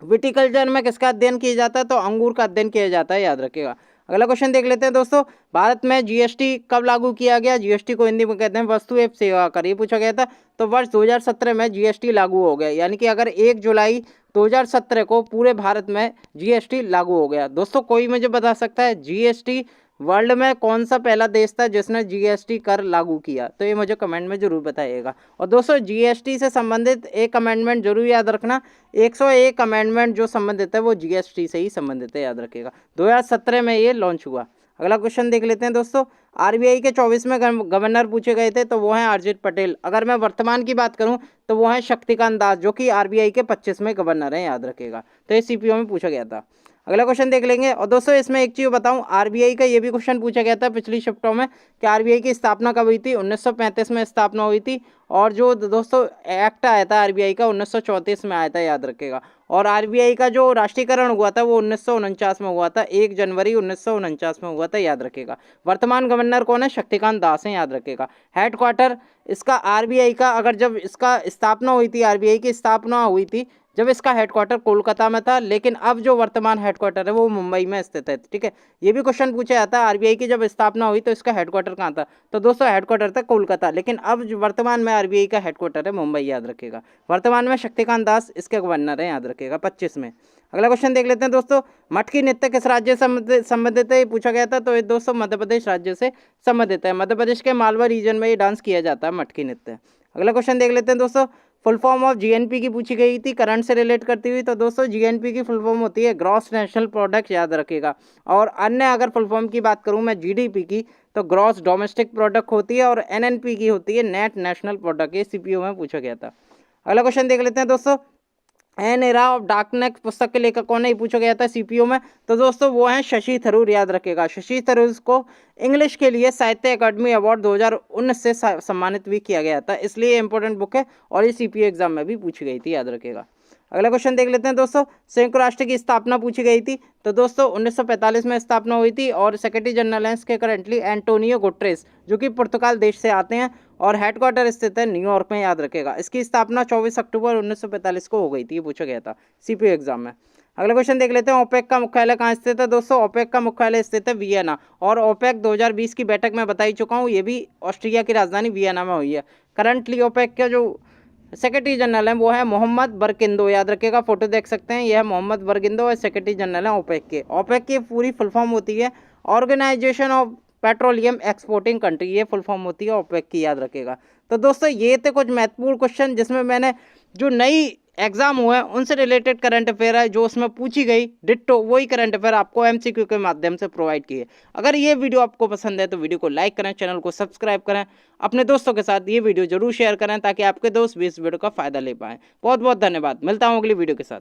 विटिकल्चर में किसका अध्ययन किया जाता है? तो अंगूर का अध्ययन किया जाता है, याद रखेगा। अगला क्वेश्चन देख लेते हैं दोस्तों, भारत में जीएसटी कब लागू किया गया? जीएसटी को हिंदी में कहते हैं वस्तु एवं सेवा कर, ये पूछा गया था। तो वर्ष 2017 में जीएसटी लागू हो गया, यानी कि अगर 1 जुलाई 2017 को पूरे भारत में जीएसटी लागू हो गया। दोस्तों कोई मुझे बता सकता है जीएसटी वर्ल्ड में कौन सा पहला देश था जिसने जीएसटी कर लागू किया? तो ये मुझे कमेंट में जरूर बताइएगा। और दोस्तों जीएसटी से संबंधित एक अमेंडमेंट जरूर याद रखना, 101 अमेंडमेंट जो संबंधित है वो जीएसटी से ही संबंधित है, याद रखिएगा। 2017 में ये लॉन्च हुआ। अगला क्वेश्चन देख लेते हैं दोस्तों, आरबीआई के 24वें गवर्नर पूछे गए थे, तो वो हैं अरिजित पटेल। अगर मैं वर्तमान की बात करूं तो वो हैं शक्तिकांत दास, जो कि आरबीआई के 25वें गवर्नर हैं, याद रखेगा। तो ये सीपीओ में पूछा गया था। अगला क्वेश्चन देख लेंगे। और दोस्तों इसमें एक चीज़ बताऊं, आरबीआई का ये भी क्वेश्चन पूछा गया था पिछली शिफ्टों में कि आरबीआई की स्थापना कब हुई थी? 1935 में स्थापना हुई थी। और जो दोस्तों एक्ट आया था आरबीआई का 1934 में आया था, याद रखेगा। और आरबीआई का जो राष्ट्रीयकरण हुआ था वो 1949 में हुआ था, 1 जनवरी 1949 में हुआ था, याद रखेगा। वर्तमान गवर्नर कौन है? शक्तिकांत दास हैं, याद रखेगा। हेडक्वार्टर इसका आरबीआई का, अगर जब इसका स्थापना हुई थी, आरबीआई की स्थापना हुई थी जब इसका हेडक्वार्टर कोलकाता में था, लेकिन अब जो वर्तमान हेडक्वार्टर है वो मुंबई में स्थित है, ठीक है। ये भी क्वेश्चन पूछा जाता है आरबीआई की जब स्थापना हुई तो इसका हेडक्वार्टर कहाँ था? तो दोस्तों हेडक्वार्टर था कोलकाता, लेकिन अब जो वर्तमान में आरबीआई का हेडक्वार्टर है मुंबई, याद रखेगा। वर्तमान में शक्तिकांत दास इसके गवर्नर है, याद रखेगा, 25 में। अगला क्वेश्चन देख लेते हैं दोस्तों, मटकी नृत्य किस राज्य से संबंधित है? पूछा गया था। तो ये दोस्तों मध्य प्रदेश राज्य से संबंधित है। मध्य प्रदेश के मालवा रीजन में ये डांस किया जाता है, मटकी नृत्य। अगला क्वेश्चन देख लेते हैं दोस्तों, फुल फॉर्म ऑफ जीएनपी की पूछी गई थी करंट से रिलेट करती हुई। तो दोस्तों जीएनपी की फुल फॉर्म होती है ग्रॉस नेशनल प्रोडक्ट, याद रखेगा। और अन्य अगर फुल फॉर्म की बात करूं मैं जीडीपी की, तो ग्रॉस डोमेस्टिक प्रोडक्ट होती है, और एनएनपी की होती है नेट नेशनल प्रोडक्ट, ये सीपीओ में पूछा गया था। अगला क्वेश्चन देख लेते हैं दोस्तों, एन एरा ऑफ डार्कनेस पुस्तक के लेखक कौन है? ये पूछा गया था सीपीओ में। तो दोस्तों वो हैं शशि थरूर, याद रखेगा। शशि थरूर को इंग्लिश के लिए साहित्य अकादमी अवार्ड 2019 से सम्मानित भी किया गया था, इसलिए इंपॉर्टेंट बुक है और ये सीपीओ एग्जाम में भी पूछी गई थी, याद रखेगा। अगला क्वेश्चन देख लेते हैं दोस्तों, संयुक्त राष्ट्र की स्थापना पूछी गई थी। तो दोस्तों 1945 में स्थापना हुई थी, और सेक्रेटरी जनरल हैं इसके करंटली एंटोनियो गुटेरेस, जो कि पुर्तगाल देश से आते हैं, और हेडक्वार्टर स्थित है न्यूयॉर्क में, याद रखेगा। इसकी स्थापना 24 अक्टूबर 1945 को हो गई थी, ये पूछा गया था सीपीओ एग्जाम में। अगला क्वेश्चन देख लेते हैं, ओपेक का मुख्यालय कहाँ स्थित है? दोस्तों ओपेक का मुख्यालय स्थित है वियना, और ओपेक 2020 की बैठक में बता ही चुका हूँ, ये भी ऑस्ट्रिया की राजधानी वियना में हुई है। करंटली ओपेक का जो सेक्रेटरी जनरल है वो है मोहम्मद बरकिंदो, याद रखिएगा। फोटो देख सकते हैं, यह है मोहम्मद बरकिंदो और सेक्रेटरी जनरल है ओपेक के। ओपेक की पूरी फुल फॉर्म होती है organisation of petroleum exporting country, ये फुल फॉर्म होती है ओपेक की, याद रखेगा। तो दोस्तों ये थे कुछ महत्वपूर्ण क्वेश्चन जिसमें मैंने जो नई एग्जाम हुए हैं उनसे रिलेटेड करंट अफेयर है जो उसमें पूछी गई डिट्टो वही करंट अफेयर आपको एमसीक्यू के माध्यम से प्रोवाइड किए। अगर ये वीडियो आपको पसंद है तो वीडियो को लाइक करें, चैनल को सब्सक्राइब करें, अपने दोस्तों के साथ ये वीडियो जरूर शेयर करें ताकि आपके दोस्त भी इस वीडियो का फायदा ले पाएं। बहुत बहुत धन्यवाद, मिलता हूँ अगली वीडियो के साथ।